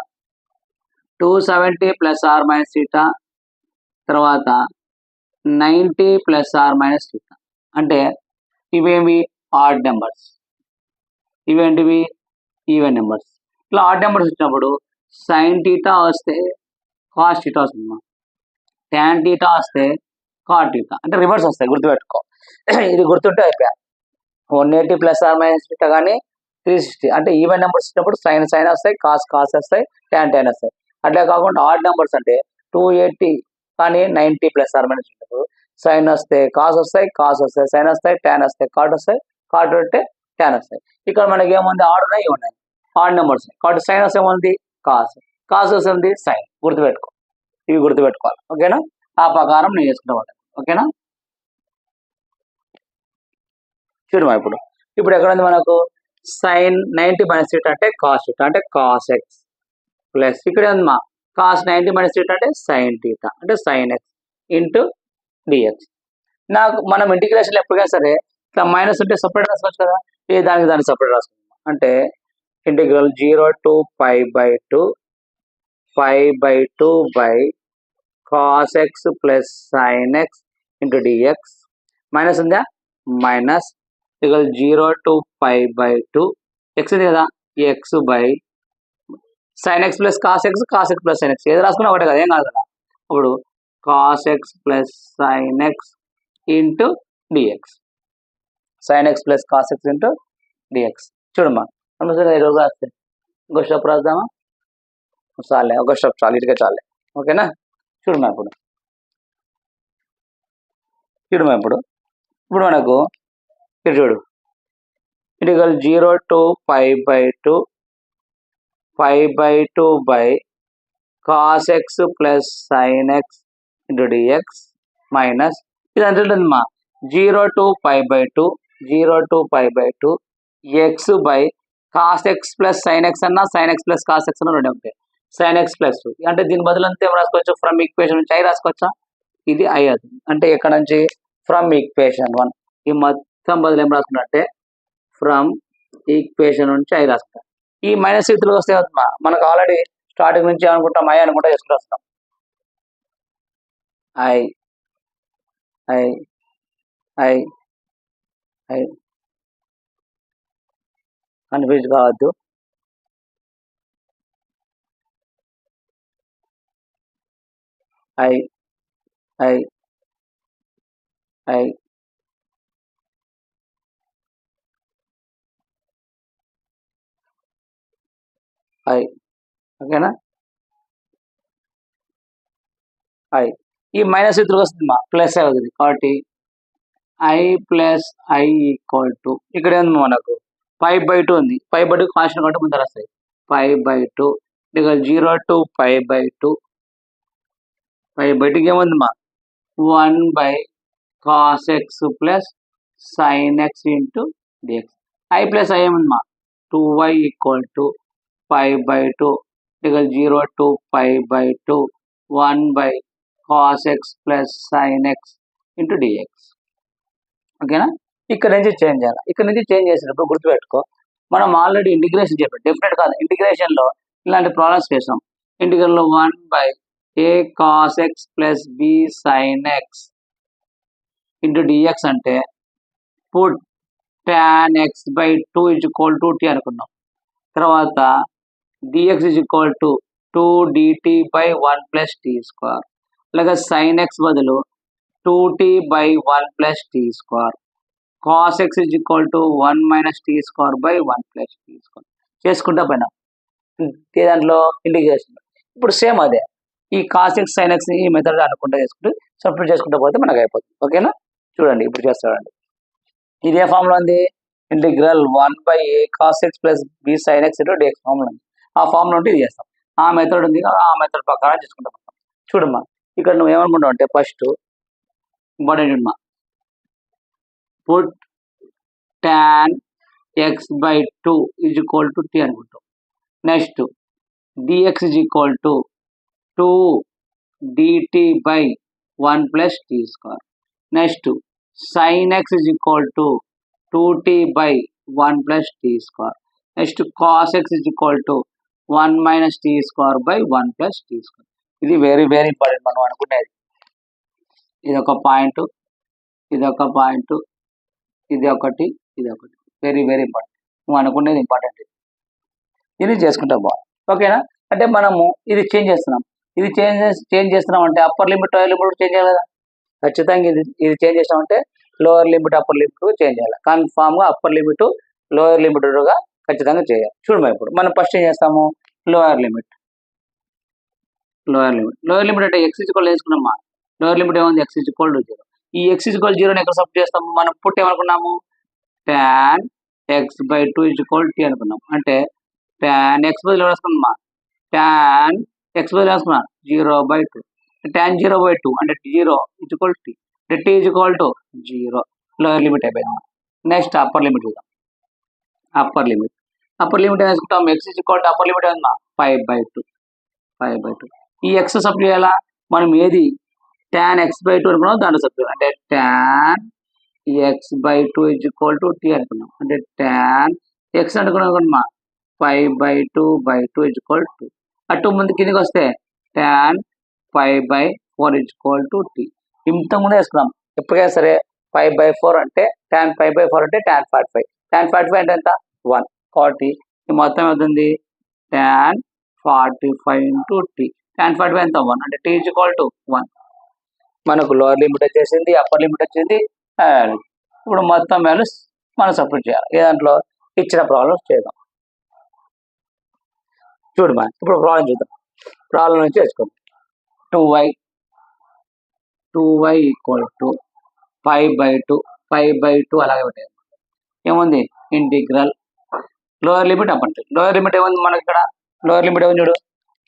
270 ప్లస్ ఆర్ మైనస్ థీటా తర్వాత 90 ప్లస్ ఆర్ మైనస్ థీటా అంటే ఇవేమి ఆడ్ నెంబర్స్ ఇవేంటివి ఈవెన్ నెంబర్స్ ఇట్లా ఆడ్ నెంబర్స్ వచ్చినప్పుడు సైన్ థీటా వస్తే కాస్ థీటా వస్తుందమ్మా ట్యాన్ థీటా వస్తే కాట్ థీటా అంటే రివర్స్ వస్తాయి గుర్తుపెట్టుకో ఇది గుర్తుంటే అయిపోయా 180 ప్లస్ ఆర్ మైనస్ థీటా కానీ 360 అంటే ఈవెన్ నెంబర్స్ వచ్చినప్పుడు సైన్ సైన్ వస్తాయి కాస్ కాస్ వస్తాయి ట్యాన్ ట్యాన్ వస్తాయి అట్లా కాకుండా ఆడ్ నెంబర్స్ అంటే 280 కానీ 90 ప్లస్ ఆర్ మైనస్ వచ్చినప్పుడు సైన్ వస్తే కాస్ వస్తాయి కాస్ వస్తాయి సైన్ వస్తాయి ట్యాన్ వస్తాయి కాట్ వస్తాయి కాట్ అంటే ట్యాన్ వస్తాయి ఇక్కడ మనకి ఏముంది ఆడ్ ఉన్నాయి ఇవి ఉన్నాయి ఆడ్ నెంబర్స్ కాబట్టి సైన్ వస్తే ఏముంది కాస్ కాస్ వస్తుంది సైన్ గుర్తుపెట్టుకో ఇవి గుర్తుపెట్టుకోవాలి. ఓకేనా? ఆ ప్రకారం నేను చేసుకుంటాను. ఓకేనా? చూడమా ఇప్పుడు ఎక్కడ ఉంది మనకు sin 90 మైనస్ థీటా అంటే కాస్ థీటా అంటే కాస్ ఎక్స్ ప్లస్ ఇక్కడ ఉందమ్మా కాస్ 90 మైనస్ థీటా అంటే సైన్ థీటా అంటే సైన్ ఎక్స్ ఇంటూ డిఎక్స్. నాకు మనం ఇంటిగ్రేషన్ ఎప్పుడైనా సరే ఇట్లా మైనస్ ఉంటే సపరేట్ రాసుకోవచ్చు కదా, దానికి సపరేట్ రాసుకుందాం. అంటే integral 0 to π/2 by cos x plus sine x into dx minus ఉందా మైనస్ 0 to π/2 ఎక్స్ ఉంది కదా x by sine x plus cos x plus sine x ఏది రాసుకున్నా ఒకటే కదా, ఏం కాదు కదా. ఇప్పుడు cos x plus sine x into dx sine x plus cos x into dx. చూడమ్మా ఈరోజు రాస్తే ఇంకో స్టెప్ రాద్దామా? చాలే, ఒక స్టెప్ చాలు, ఇటుగా చాలే. ఓకేనా? చూడమ్మా ఇప్పుడు మనకు ఇక్కడ చూడు integral 0 to π/2 by cos x plus sine x into dx minus ఇది ఎంత ఉంటుందమ్మా 0 to π/2 x by cos x plus sine x అన్నా sine x plus cos x అన్న రెండు ఉంటాయి. సైన్ ఎక్స్ ప్లస్ అంటే దీని బదులు అంతా ఏం రాసుకోవచ్చు, ఫ్రమ్ ఈక్వేషన్ నుంచి ఐ రాసుకోవచ్చా, ఇది ఐ అవుతుంది. అంటే ఇక్కడ నుంచి ఫ్రమ్ ఈక్వేషన్ 1 ఈ మొత్తం బదులు ఏం రాసుకున్నట్టే ఫ్రమ్ ఈక్వేషన్ నుంచి ఐ రాసుకుంటాం. ఈ మైనస్ స్థితిలో వస్తే మనకు ఆల్రెడీ స్టార్టింగ్ నుంచి అనుకుంటాం ఐ అనుకుంటా చేసుకుంటూ వస్తాం. I I I I confuse కావద్దు. ఐ ఐ ఐ ఐ ఓకేనా? ఐ ఈ మైనస్ స్థితిలో వస్తుంది ప్లస్ అవుతుంది కాబట్టి I plus I equal to ఇక్కడ ఏంది మనకు 5/2 ఉంది, 5/2 కాన్స్టెంట్ కాబట్టి ముందర వస్తాయి 5/2 ఇక 0 to π/2 ఏముంది 1 by cos x plus sine x into dx. I plus I ఏముంది 2y ఈక్వల్ టు 5/2 ఇక 0 to π/2 1 by cos x plus sine x into dx. ఓకేనా? ఇక్కడ నుంచి చేంజ్ చేయాలి. ఇక్కడ నుంచి చేంజ్ చేసినప్పుడు గుర్తుపెట్టుకో మనం ఆల్రెడీ ఇంటిగ్రేషన్ చెప్పాం, డెఫినెట్ కాదు ఇంటిగ్రేషన్లో ఇలాంటి ప్రాబ్లమ్స్ చేసాం. ఇంటిగ్రల్లో 1 by A cos x plus B sine x into dx అంటే పుట్ tan x/2 = t అనుకున్నాం. తర్వాత dx = 2 dt/1 + t². అలాగే sin x బదులు 2t/1 + t². cos x = 1 - t²/1 + t² చేసుకుంటా పోయినా దాంట్లో ఇంటిగ్రేషన్. ఇప్పుడు సేమ్ అదే ఈ cos x sin x ఈ మెథడ్ అనుకుంటా చేసుకుంటూ సబ్స్టిట్యూట్ చేసుకుంటూ పోతే మనకు అయిపోతుంది. ఓకేనా? చూడండి ఇప్పుడు చేస్తాడండి. ఇది ఏ ఫామ్లో ఉంది? Integral 1/a cos x + b sin x into dx ఫామ్లో ఉంది. ఆ ఫామ్లో ఉంటే ఇది చేస్తాం. ఆ మెథడ్ ఉంది, ఆ మెథడ్ ప్రకారం చేసుకుంటాం. చూడమ్మా ఇక్కడ నువ్వు ఏమనుకుంటావు అంటే ఫస్ట్ ఇంపార్టెంట్ అమ్మా పుట్ tan x/2 = t అనుకుంటాం. Next dx = 2 dt/1 + t². Next sin x = 2t/1 + t². Next cos x = 1 - t²/1 + t². ఇది వెరీ వెరీ ఇంపార్టెంట్ మనం అనుకునేది. ఇది ఒక పాయింట్, ఇది ఒక పాయింట్, ఇది ఒకటి, ఇది ఒకటి, వెరీ వెరీ ఇంపార్టెంట్. నువ్వు అనుకునేది ఇంపార్టెంట్. ఇది చేసుకుంటా బాగా. ఓకేనా? అంటే మనము ఇది చేంజ్ చేస్తున్నాం, ఇది చేంజ్ చేస్తున్నాం అంటే upper limit lower limit change చేయాలి కదా. ఖచ్చితంగా ఇది చేంజ్ చేస్తామంటే lower limit upper limit change చేయాలి. కన్ఫామ్గా అప్పర్ లిమిట్ లోయర్ లిమిట్గా ఖచ్చితంగా చేయాలి. చూడమా ఇప్పుడు మనం ఫస్ట్ ఏం చేస్తాము లోయర్ లిమిట్ అంటే x వేసుకున్నామా. లోయర్ లిమిట్ ఏముంది x = 0. ఈ x = 0 ఎక్కడ సబ్స్టిట్యూట్ చేస్తాము? మనం పుట్ ఏమనుకున్నాము tan x/2 = t అనుకున్నాం. అంటే tan x బదులు వేసుకున్నామా tan x బదులు వేసుకున్నా 0/2 tan 0/2 అంటే 0 is equal to t. అంటే t is equal to 0. Lower limit అయిపోయింది. నెక్స్ట్ అప్పర్ లిమిట్ చూద్దాం. అప్పర్ లిమిట్ ఏం వేసుకుంటాం? x is equal to upper limit ఏమన్నా 5/2. ఈ x సబ్ చేయాలా? మనం ఏది tan x/2 అనుకున్నాం దాంట్లో సబ్ చేయాలి. అంటే tan x/2 is equal to t అనుకున్నాం. అంటే tan x అనుకున్నాం అనుకున్నా 5/2/2 is equal to అటు ముందు కిందకి వస్తే tan 5/4 is equal to t. ఇంత ముందు వేసుకున్నాం. ఎప్పుడైనా సరే 5/4 అంటే tan 5/4 అంటే tan 45. tan 45 అంటే ఎంత? 1. కాబట్టి ఈ మొత్తం అవుతుంది tan 45 into t. tan 45 ఎంత? 1. అంటే t is equal to 1. మనకు లోవర్ లిమిట్ వచ్చేసింది, అప్పర్ లిమిట్ వచ్చింది. ఇప్పుడు మొత్తం వాల్యూస్ మనం సబ్స్టిట్యూట్ చేయాలి. ఏ దాంట్లో ఇచ్చిన ప్రాబ్లమ్స్ చేద్దాం. చూడమా, ఇప్పుడు ప్రాబ్లం చూద్దాం. ప్రాబ్లం నుంచి వేసుకుందాం. 2y ఈక్వల్ టు 5/2 అలాగే పెట్టేది. ఏముంది? Integral lower limit upper limit. Lower limit ఏముంది మనకి ఇక్కడ? లోయర్ లిమిట్ ఏముంది చూడు.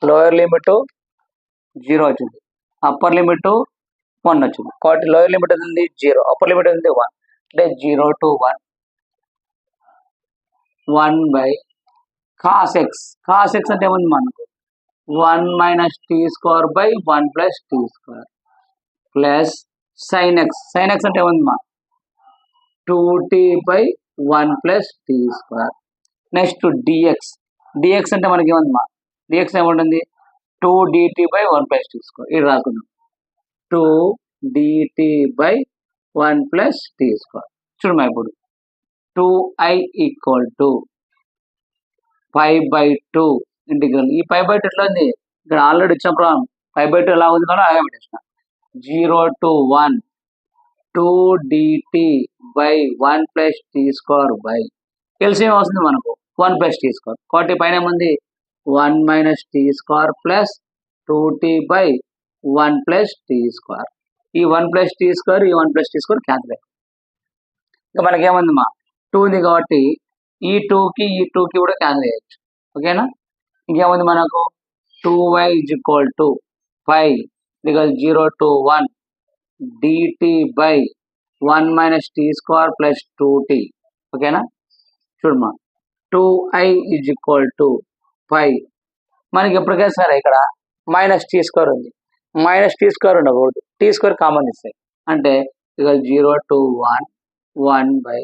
లోయర్ లిమిట్ 0 వచ్చింది, అప్పర్ లిమిట్ 1 వచ్చింది. కాబట్టి లోయర్ లిమిట్ ఉంది 0, అప్పర్ లిమిట్ ఉంది 1. అంటే 0 to 1 1/cos x. cos x అంటే ఏముంది మనకు? 1 minus t square by 1 plus t square plus sin x. sin x అంటే ఏముంది మా? 2t by 1 plus t square. Next dx. dx అంటే మనకి ఏముంది మా? dx ఏముంటుంది? 2dt by 1 plus t square. ఇది రాసుకుందాం. 2dt by 1 plus t square. చూడమ్మా, ఇప్పుడు 2i ఈక్వల్ టు 5/2 ఇంటిగ్రల్. ఈ 5/2 ఎట్లా ఉంది? ఇక్కడ ఆల్రెడీ ఇచ్చిన ప్రాబ్లం 5/2 ఎలా ఉంది కానీ అలాగే పెట్టేసిన. 0 to 1 2dt by 1 plus t square by LCM వస్తుంది మనకు 1 plus t square. కాబట్టి పైన ఏముంది? 1 minus t square plus 2t by 1 plus t square. ఈ 1 plus t square ఈ 1 plus t square క్యాన్సిల్ అయిపోయింది. ఇంకా మనకేముంది మా? 2 ఉంది కాబట్టి ఈ 2కి కూడా క్యాన్సిల్ చేయొచ్చు. ఓకేనా? ఇంకేముంది మనకు? 2y is equal to 5 because 0 to 1 dt by 1 minus t square plus 2t. ఓకేనా? చూడమ్మా, 2i is equal to 5. మనకి ఎప్పటికైనా సరే ఇక్కడ మైనస్ టీ స్క్వేర్ ఉంది. మైనస్ టీ స్క్వేర్ ఉండకూడదు, టీ స్క్వేర్ కామన్ ఇస్తాయి. అంటే ఇక 0 to 1 1 by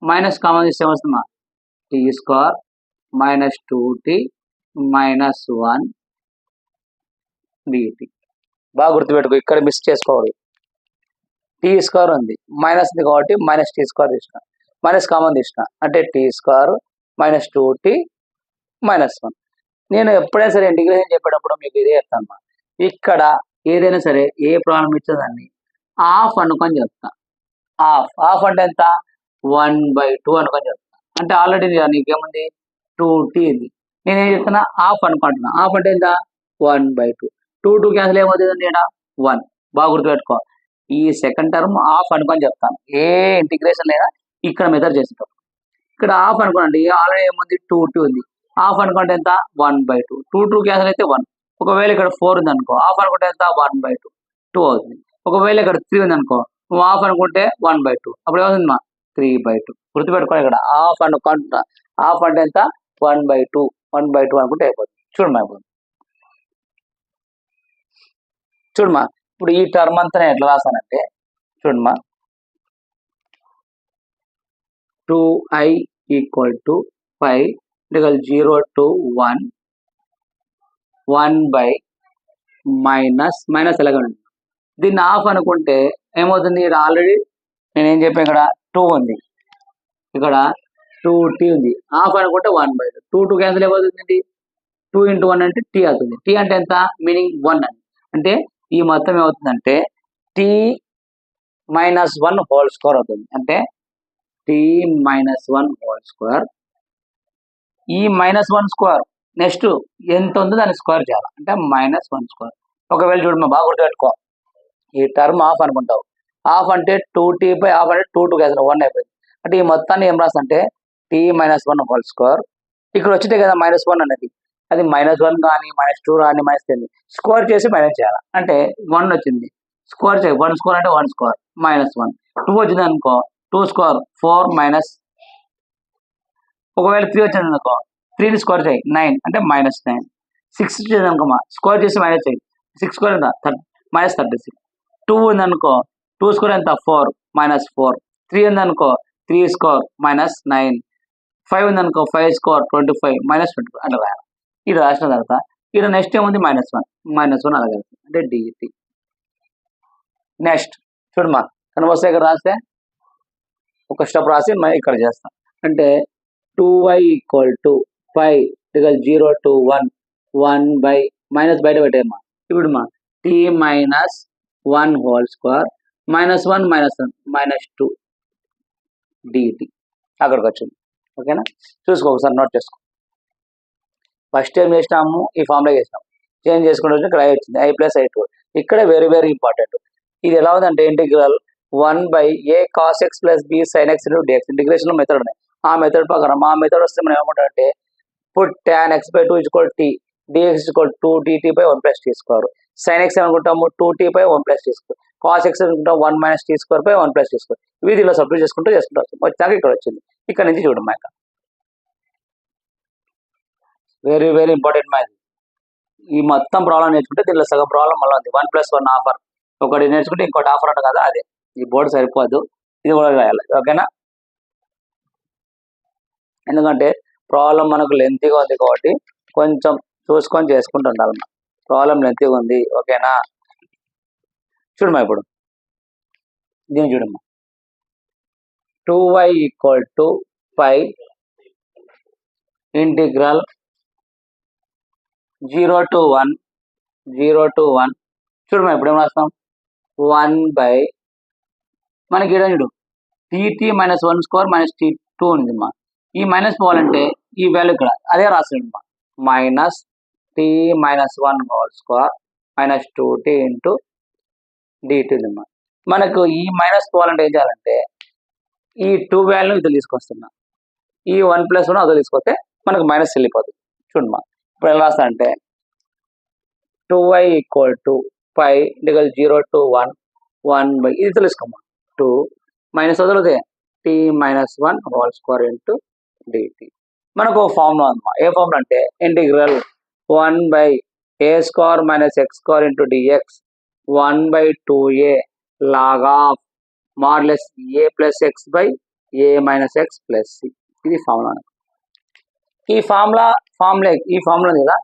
మైనస్ కామన్ ఇస్తే వస్తుందా? T square minus 2t minus 1 dt. బాగా గుర్తుపెట్టుకో, ఇక్కడ మిస్ చేసుకోవాలి. టీ స్క్వేర్ ఉంది, మైనస్ ఉంది కాబట్టి మైనస్ టీ స్క్వేర్ తీసిన, మైనస్ కామన్ తీసిన. అంటే tea square minus 2t minus 1. నేను ఎప్పుడైనా సరే ఇంటిగ్రేషన్ చెప్పేటప్పుడు మీకు ఇదే చెప్తాను. ఇక్కడ ఏదైనా సరే ఏ ప్రాబ్లం ఇచ్చేదాన్ని హాఫ్ అనుకొని చెప్తా. హాఫ్ అంటే ఎంత? 1/2 అనుకొని చెప్తా. అంటే ఆల్రెడీ నీకేముంది? 2t ఉంది. నేనేం చెప్తున్నా? హాఫ్ అనుకుంటున్నా. హాఫ్ అంటే ఎంత? 1/2. 2 క్యాన్సిల్ ఏమవుతుందండి? ఇక్కడ 1. బాగా గుర్తుపెట్టుకో, ఈ సెకండ్ టర్మ్ హాఫ్ అనుకొని చెప్తాను. ఏ ఇంటిగ్రేషన్ లేదా ఇక్కడ మెథడ్ చేసేటప్పుడు ఇక్కడ హాఫ్ అనుకోండి. ఆల్రెడీ ఏముంది? 2t ఉంది. హాఫ్ అనుకుంటే ఎంత? 1/2. 2 క్యాన్సిల్ అయితే 1. ఒకవేళ ఇక్కడ 4 ఉంది అనుకో, హాఫ్ అనుకుంటే ఎంత? 1/2 2 అవుతుంది. ఒకవేళ ఇక్కడ 3 ఉంది అనుకో, నువ్వు హాఫ్ అనుకుంటే 1/2. అప్పుడు ఏమవుతుంది మా? 3/2. గుర్తుపెట్టుకోవాలి, ఇక్కడ హాఫ్ అనుకుంటున్నా. హాఫ్ అంటే ఎంత? 1/2 అనుకుంటే అయిపోతుంది. చూడమ్మా, ఇప్పుడు ఈ టర్మ్ అంతా నేను ఎట్లా రాసానంటే చూడమ్మా, 2i equal to 5 0 to 1 minus ఎలాగ ఉంది. దీన్ని హాఫ్ అనుకుంటే ఏమవుతుంది? ఇక్కడ ఆల్రెడీ నేనేం చెప్పాను, ఇక్కడ 2 ఉంది, ఇక్కడ 2t ఉంది. హాఫ్ అనుకుంటే 1/2. 2 క్యాన్సిల్ అయిపోతుంది. 2 into 1 అంటే t అవుతుంది. t అంటే ఎంత? మీనింగ్ 1 అని. అంటే ఈ మొత్తం ఏమవుతుందంటే t minus 1 హోల్ స్క్వేర్ అవుతుంది. అంటే t minus 1 హోల్ స్క్వేర్. ఈ -1 స్క్వేర్ నెక్స్ట్ ఎంత ఉందో దాన్ని స్క్వేర్ చేయాలి. అంటే -1 స్క్వేర్. ఒకవేళ చూడమ్మా, బాగా గుర్తుపెట్టుకో, ఈ టర్మ్ హాఫ్ అనుకుంటావు. హాఫ్ అంటే 2t బై హాఫ్ అంటే 2 క్యాన్సిల్ 1 అయిపోయింది. అంటే ఈ మొత్తాన్ని ఏం రాస్తా అంటే t minus 1 హోల్ స్క్వేర్. ఇక్కడ వచ్చిందే కదా -1 అనేది, అది -1 కానీ -2 కానీ -10 స్కోర్ చేసి మైనస్ చేయాలి. అంటే 1 వచ్చింది స్కోర్ చేయాలి. 1 స్కోర్ అంటే 1 స్కోర్ -1. 2 వచ్చింది అనుకో 2 స్కోర్ 4 మైనస్. ఒకవేళ 3 వచ్చింది అనుకో 3ని స్కోర్ చేయి 9 అంటే -9. 6 వచ్చింది అనుకో స్కోర్ చేసి మైనస్ చేయి 6 స్కోర్ ఎంత -36. 2 ఉంది అనుకో 2 స్కోర్ ఎంత 4 -4. 3 ఉంది అనుకో 3 స్కోర్ -9. 5 ఉంది అనుకో 5 స్కోర్ 25 -25 అట్లా రాయాలి. ఇది రాసిన తర్వాత ఇక్కడ నెక్స్ట్ ఏముంది -1 అలాగే అంటే డిటి. నెక్స్ట్ చూడమ్మా కనబస్తే ఇక్కడ రాస్తే ఒక స్టెప్ రాసి ఇక్కడ చేస్తాం. అంటే 2y = 5 0 to 1 1 by మైనస్ బయట పెట్టేయమ్మా. ఇప్పుడు మా t - 1 హోల్ స్క్వేర్ -1 -1 -2 dt అక్కడికి వచ్చింది. ఓకేనా, చూసుకో ఒకసారి నోట్ చేసుకో. ఫస్ట్ ఏం చేసినాము ఈ ఫామ్లో చేసినాము, చేంజ్ చేసుకుంటూ వచ్చి ఇక్కడ i వచ్చింది i + i2. ఇక్కడ వెరీ వెరీ ఇంపార్టెంట్. ఇది ఎలా ఉందంటే integral 1/a cos x + b sin x × dx. Integration method ఉన్నాయి. ఆ మెథడ్ ప్రకారం ఆ మెథడ్ వస్తే మనం ఏమంటామంటే put tan x/2 = t dx = 2dt/1 + t². sin x అనుకుంటాము 2t/1 + t². cos x అనుకుంటాం 1 - t²/1 + t². ఇవి ఇలా సబ్స్టిట్యూట్ చేసుకుంటూ వచ్చాక ఇక్కడ వచ్చింది. ఇక్కడ నుంచి చూడమ్మా, ఇక్కడ వెరీ వెరీ ఇంపార్టెంట్ మ్యాథ్. ఈ మొత్తం ప్రాబ్లం నేర్చుకుంటే దీనిలో సగం ప్రాబ్లం మళ్ళీ ఉంది. 1 + 1 ఆఫర్ ఒకటి నేర్చుకుంటే ఇంకోటి ఆఫర్ అంట కదా, అదే ఈ బోర్డు సరిపోదు, ఇది కూడా రాయాలి. ఓకేనా, ఎందుకంటే ప్రాబ్లం మనకు లెంతీగా ఉంది కాబట్టి కొంచెం చూసుకొని చేసుకుంటూ ఉండాలి. ప్రాబ్లం లెంతీగా ఉంది. ఓకేనా, చూడమ్మా ఇప్పుడు దీన్ని చూడమ్మా. 2y = 5 ఇంటిగ్రల్ 0 to 1 చూడమ్మా ఇప్పుడు ఏం రాస్తాం 1 మనకి ఇక్కడ చూడు tt - 1 స్క్వేర్ -t2 ఉందమ్మా. ఈ మైనస్ పోవాలంటే ఈ వాల్యూ ఇక్కడ అదే రాసాడు -t - 1 whole square -2t × dt ఉందమ్మా. మనకు ఈ మైనస్ పోవాలంటే ఏం చేయాలంటే ఈ 2 వాల్యూ ఇది తీసుకొస్తున్నా, ఈ 1 + 1 అదో తీసుకొస్తే మనకు మైనస్ వెళ్ళిపోతుంది. చూడమ్మా ఇప్పుడు ఎలా రాస్తా అంటే 2y = 5 0 to 1 1 ఇది తెలుసుకోమ్మా 2 మైనస్ వదిలితే t - 1 హోల్ స్క్వేర్ × dt. మనకు ఫార్ములా ఉందమ్మా. ఏ ఫార్ములా అంటే integral 1/a² - x² × dx 1/2a log of modulus a + x/a - x + c. ఇది ఫార్ములా. ఈ ఫార్ములా కదా,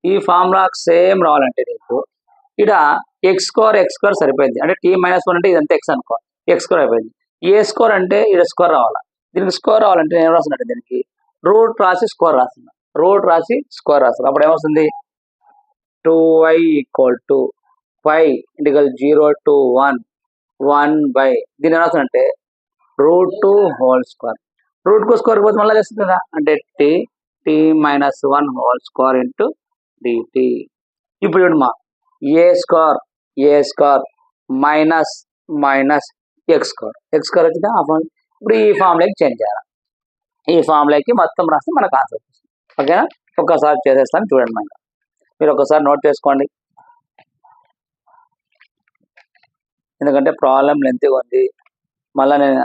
ఈ ఫార్ములాకి సేమ్ రావాలంటే నీకు ఇక్కడ x² సరిపోయింది. అంటే t - 1 అంటే ఇదంతా x అనుకో, x² అయిపోయింది. a² అంటే ఇక్కడ స్క్వేర్ రావాలా. దీనికి స్క్వేర్ రావాలంటే నేను రాస్తున్నట్టు దీనికి రూట్ రాసి స్క్వేర్ రాస్తున్నా, అప్పుడు ఏమొస్తుంది 2y = 5 0 to 1 1 దీన్ని రాస్తున్నట్టే √2 హోల్ స్క్వేర్. రూట్కు స్క్వేర్ పోతే మళ్ళీ తెస్తుంది కదా, అంటే t - 1 హోల్ స్క్వేర్ × dt. ఇప్పుడు చూడమ్మా a² మైనస్ x² వచ్చిందా. ఇప్పుడు ఈ ఫామ్లోకి చేంజ్ చేయాలి. ఈ ఫామ్లోకి మొత్తం రాస్తే మనకు ఆన్సర్ వస్తుంది. ఓకేనా, ఒక్కసారి చేసేస్తాను చూడండి. మనకు మీరు ఒకసారి నోట్ చేసుకోండి, ఎందుకంటే ప్రాబ్లం లెంతీగా ఉంది, మళ్ళీ నేను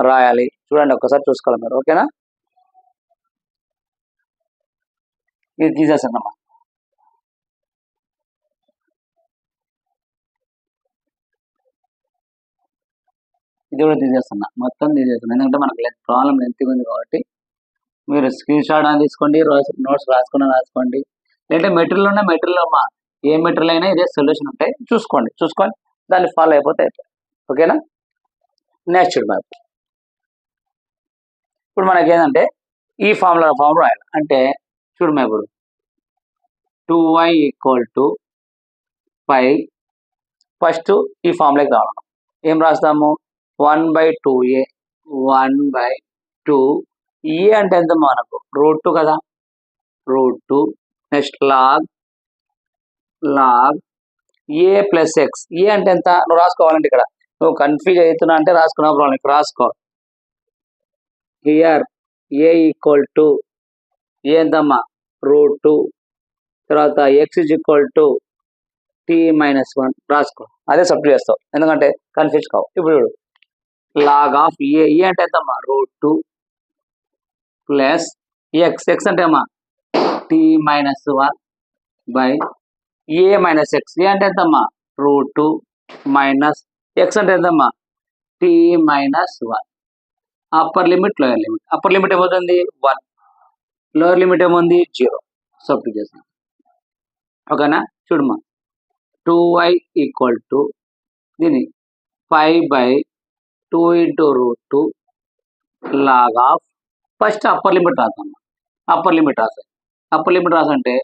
రాయాలి. చూడండి ఒక్కసారి చూసుకోవాలి మీరు. ఓకేనా, ఇది తీసేస్తానమ్మా. ఇది కూడా తీసేస్తున్నా, మొత్తం తీసేస్తున్నా, ఎందుకంటే మనకు ప్రాబ్లం లెంతీగా ఉంది కాబట్టి మీరు స్క్రీన్ షాట్ అని తీసుకోండి, నోట్స్ రాసుకోండి. లేదంటే మెటీరియల్ అమ్మా, ఏ మెటీరియల్ అయినా ఇదే సొల్యూషన్ ఉంటాయి, చూసుకొని దాన్ని ఫాలో అయిపోతే అయిపోయి. ఓకేనా, నెక్స్ట్ చూడండి. ఇప్పుడు మనకి ఏంటంటే ఈ ఫామ్ రాయాలి. అంటే చూడమ్మా ఇప్పుడు 2y = 5 ఫస్ట్ ఈ ఫామ్లోకి రావాలి. ఏం రాస్తాము 1/2a 1/2 ఏ అంటే ఎంత మనకు √2 కదా, √2. Next log a + x. A అంటే ఎంత నువ్వు రాసుకోవాలంటే ఇక్కడ నువ్వు కన్ఫ్యూజ్ అవుతున్నా అంటే రాసుకున్న ప్రాబ్లం ఇక్కడ రాసుకో. హియర్ a = ఎంతమ్మా √2 తర్వాత X is equal to t-1 రాసుకో. అదే సబ్స్టిట్యూట్ చేస్తావు ఎందుకంటే కన్ఫ్యూజ్ కావు. ఇప్పుడు లాగ్ ఆఫ్ ఏ అంటే ఎంతమ్మా √2 ప్లస్ ఎక్స్ అంటే అమ్మా t-1 by a minus x. A అంటే ఎంతమ్మా √2 మైనస్ ఎక్స్ అంటే ఎంతమ్మా t-1. Upper limit lower limit. Upper limit ఏమవుతుంది 1, లోయర్ లిమిట్ ఏముంది 0. సబ్స్టిట్యూట్ చేస్తాం. ఓకేనా చూడమ్మా 2y ఈక్వల్ టు దీని 5/2 into √2 log of first upper limit రాస్తాం. అప్పర్ లిమిట్ రాసాం. అప్పర్ లిమిట్ రాసంటే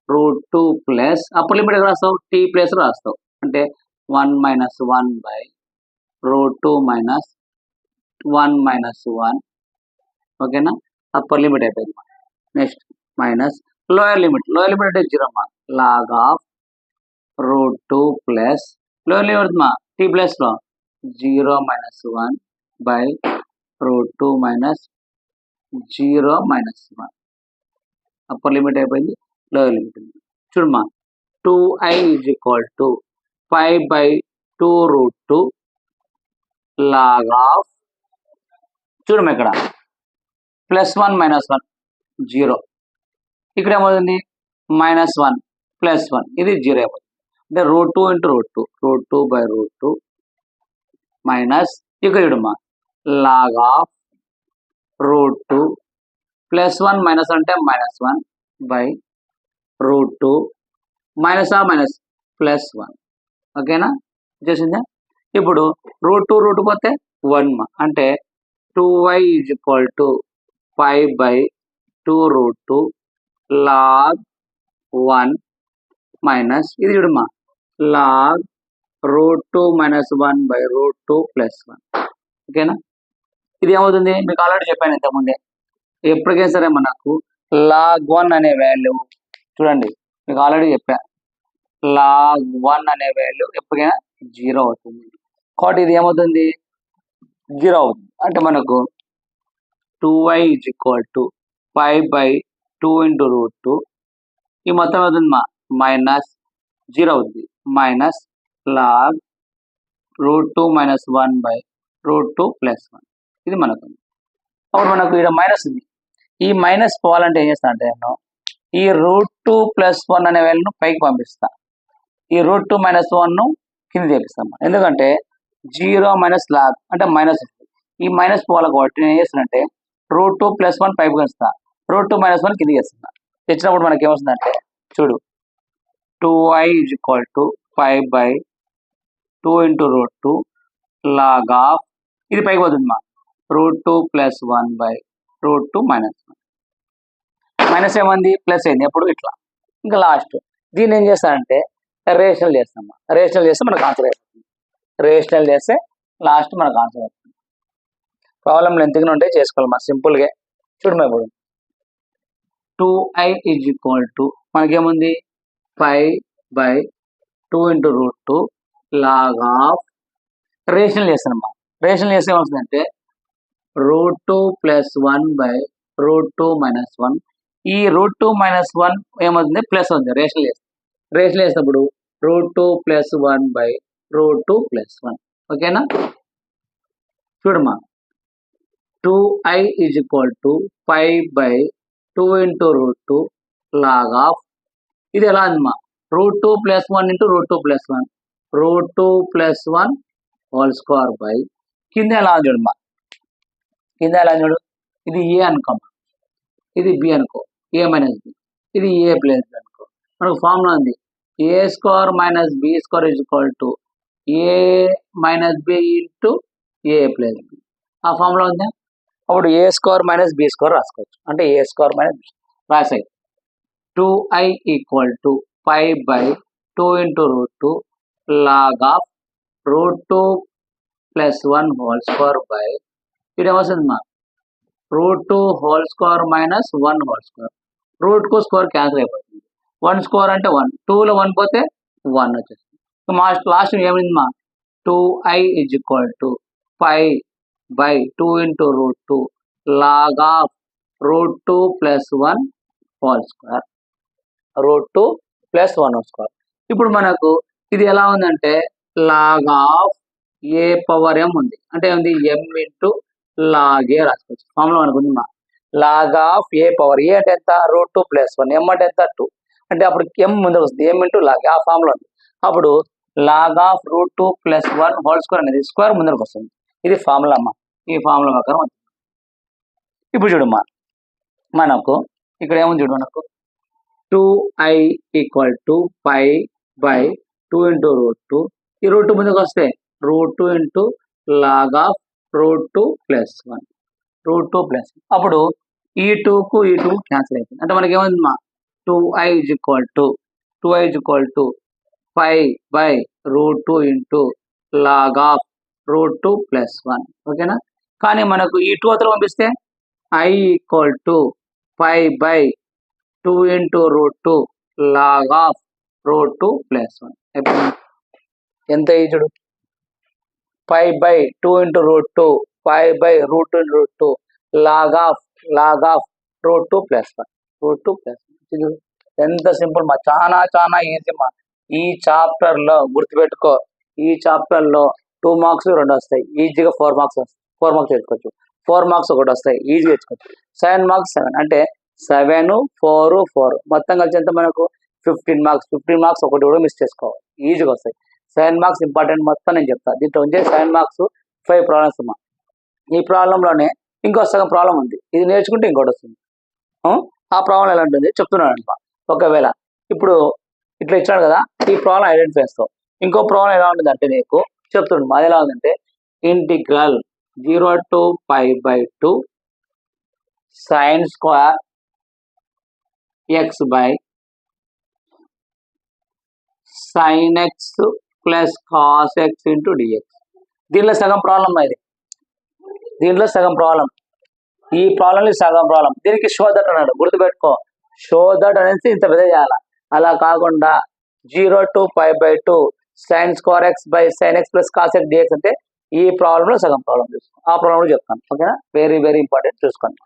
√2 ప్లస్ అప్పర్ లిమిట్ ఎక్కడ రాస్తావు t ప్లస్ రాస్తావు అంటే 1 - 1 బై √2 మైనస్ 1 - 1. ఓకేనా అప్పర్ లిమిట్ అయిపోయింది. Next minus lower limit. Lower limit అంటే 0 అమ్మా log of √2 plus lower limit మా t ప్లస్ లో 0 - 1 బై √2 మైనస్ 0 - 1. అప్పర్ లిమిట్ అయిపోయింది. లోయర్ లిమిట్ చూడమ్మా 2i is equal to 5/2 √2 log of చూడమ్మా ఇక్కడ +1 - 1 0. ఇక్కడ ఏమవుతుంది -1 +1 ఇది 0 అయిపోతుంది. అంటే √2 ఇంటూ √2 బై √2 మైనస్ ఇక్కడ చూడమ్మా లాగ్ ఆఫ్ √2 +1 మైనస్ అంటే -1 బై √2 మైనస్ +1. ఓకేనా వచ్చేసిందా. ఇప్పుడు √2 పోతే 1 అంటే 2y is equal to 5/2 √2 log 1 minus ఇది చూడమ్మా లాగ్ √2 - 1 బై √2 +1. ఓకేనా ఇది ఏమవుతుంది మీకు ఆల్రెడీ చెప్పాను ఇంతకుముందే. ఎప్పటికైనా సరే మనకు లాగ్ 1 అనే వాల్యూ చూడండి మీకు ఆల్రెడీ చెప్పా లాగ్ 1 అనే వాల్యూ ఎప్పటికైనా 0 అవుతుంది. కాబట్టి ఇది ఏమవుతుంది 0 అవుతుంది. అంటే మనకు 2y is equal to 5/2 into √2 ఈ మొత్తం అవుతుంది మా మైనస్ 0 అవుతుంది మైనస్ లాగ్ √2 - 1 బై √2 +1 ఇది మనకు. అప్పుడు మనకు ఇక్కడ మైనస్ ఉంది. ఈ మైనస్ పోవాలంటే ఏం చేస్తా అంటే నేను ఈ √2 + 1 అనే వాల్యూను పైకి పంపిస్తా. ఈ √2 - 1 కింద తెప్పిస్తాం. ఎందుకంటే 0 మైనస్ లాగ్ అంటే మైనస్. ఈ మైనస్ పోవాలి కాబట్టి నేను ఏం చేస్తానంటే √2 + 1 పైకి వస్తా, √2 - 1 కిందికి వేస్తున్నా. తెచ్చినప్పుడు మనకి ఏమొస్తుందంటే చూడు 2i is equal to 5/2 into √2 log of ఇది పైకి పోతుంది మా √2 + 1 బై √2 -1. మైనస్ ఏమంది ప్లస్ అయింది. ఎప్పుడు ఇట్లా ఇంకా లాస్ట్ దీన్ని ఏం చేస్తానంటే రేషనల్ చేస్తాం. రేషనల్ చేస్తే మనకు ఆన్సర్ అయిపోతుంది. రేషనల్ చేస్తే లాస్ట్ మనకు ఆన్సర్ అవుతుంది. ప్రాబ్లం లెంత్గా ఉంటే చేసుకోవాలి మా సింపుల్గా చూడు మా. ఇప్పుడు 2i ఈజ్ ఈక్వల్ టు మనకేముంది 5/2 ఇంటూ √2 లాగ్ ఆఫ్ రేషనల్ చేస్తానమ్మా. రేషనల్ చేస్తే ఏమవుతుందంటే √2 + 1 బై √2 - 1. ఈ √2 - 1 ఏమవుతుంది ప్లస్ అవుతుంది రేషనల్ చేస్తే. రేషనల్ చేసినప్పుడు √2 + 1 బై √2 +1. ఓకేనా చూడమ్మా 2i is equal to 5/2 into √2 log of ఇది ఎలా ఉందమ్మా √2 + 1 ఇంటూ √2 +1 √2 + 1 హోల్ స్క్వేర్ బై కింద ఎలా చూడమ్మా కింద ఎలా చూడు ఇది ఏ అనుకోమ్మా, ఇది బి అనుకో, ఏ మైనస్ బి, ఇది ఏ ప్లస్ బి అనుకో. మనకు ఫార్ములా ఉంది a² - b² is equal to a - b into a plus B. ఆ ఫార్ములా ఉందా. అప్పుడు a² - b² రాసుకోవచ్చు. అంటే a² - b రాసాయి. 2i equal to 5/2 into √2 log of √2 + 1 whole square by ఇది ఏమొస్తుంది మా √2 whole square minus 1 whole square. రూట్కు స్క్వేర్ క్యాన్సిల్ అయిపోతుంది. 1 స్క్వేర్ అంటే 1, 2లో 1 పోతే 1 వచ్చేస్తుంది. లాస్ట్ ఏమైంది మా 2i is equal to 5/2 into √2 log of √2 + 1 whole square. √2 + 1² ఇప్పుడు మనకు ఇది ఎలా ఉందంటే log of a power m ఉంది అంటే ఏంది m ఇంటూ log a రాసుకోవచ్చు ఫార్ములా మనకు ఉంది మా log of a power a అంటే ఎంత √2 + 1 m అంటే ఎంత 2 అంటే అప్పుడు m ముందుకు వస్తుంది m ఇంటూ log ఆ ఫార్ములా ఉంది అప్పుడు log ఆఫ్ √2 + 1 హోల్ స్క్వేర్ అనేది స్క్వేర్ ముందుకు వస్తుంది ఇది ఫార్ములా అమ్మా ఈ ఫార్ములా ప్రకారం ఇప్పుడు చూడమ్మా మనకు ఇక్కడ ఏముంది చూడు మనకు 2i = π/2 ఇంటూ √2 ఈ √2 ముందుకు వస్తే √2 ఇంటూ log ఆఫ్ √2 + 1 √2 + అప్పుడు ఈ 2 కు ఈ 2 క్యాన్సిల్ అవుతుంది అంటే మనకి ఏముంది మా 2i = π/√2 ఇంటూ log ఆఫ్ √2 + 1 ఓకేనా కానీ మనకు ఈ 2 అవతల పంపిస్తే i = π/2 ఇంటూ √2 log ఆఫ్ √2 + 1 ఎంత చూడు π/2 ఇంటూ √2 π/√2 ఇంటూ √2 log ఆఫ్ √2 + 1 ఎంత సింపుల్ మా చాలా చాలా ఈజీ మా ఈ చాప్టర్ లో గుర్తుపెట్టుకో ఈ చాప్టర్ లో 2 మార్క్స్ 2 వస్తాయి ఈజీగా 4 మార్క్స్ వస్తాయి 4 మార్క్స్ తెచ్చుకోవచ్చు 4 మార్క్స్ ఒకటి వస్తాయి ఈజీగా తెచ్చుకోవచ్చు 7 మార్క్స్ 7 అంటే 7 4 4 మొత్తం కలిసి ఎంత మనకు 15 మార్క్స్ ఒకటి కూడా మిస్ చేసుకోవాలి ఈజీగా వస్తాయి 7 మార్క్స్ ఇంపార్టెంట్ మొత్తం నేను చెప్తాను దీంట్లో ఉండే 7 మార్క్స్ 5 ప్రాబ్లమ్స్ అమ్మా ఈ ప్రాబ్లంలోనే ఇంకో సగం ప్రాబ్లం ఉంది ఇది నేర్చుకుంటే ఇంకోటి వస్తుంది ఆ ప్రాబ్లం ఎలా ఉంటుంది చెప్తున్నాను అనమాట ఒకవేళ ఇప్పుడు ఇట్లా ఇచ్చాడు కదా ఈ ప్రాబ్లం ఐడెంటిఫై చేస్తావు ఇంకో ప్రాబ్లం ఎలా ఉంటుంది అంటే నీకు చెప్తుండు అది ఎలా ఉందంటే integral 0 to π/2 sin² x by sin x plus cos x into dx దీనిలో సగం ప్రాబ్లం ఇది దీంట్లో సగం ప్రాబ్లం ఈ ప్రాబ్లం సగం ప్రాబ్లం దీనికి షో దట్ అన్నాడు గుర్తుపెట్టుకో షో దట్ అనేది ఇంత పెద్ద చేయాలి అలా కాకుండా 0 to π/2 sin² x by sin x plus cos x dx అంటే ఈ ప్రాబ్లంలో సగం ప్రాబ్లం చూసుకో ఆ ప్రాబ్లం చెప్తాను ఓకేనా వెరీ వెరీ ఇంపార్టెంట్ చూసుకోండి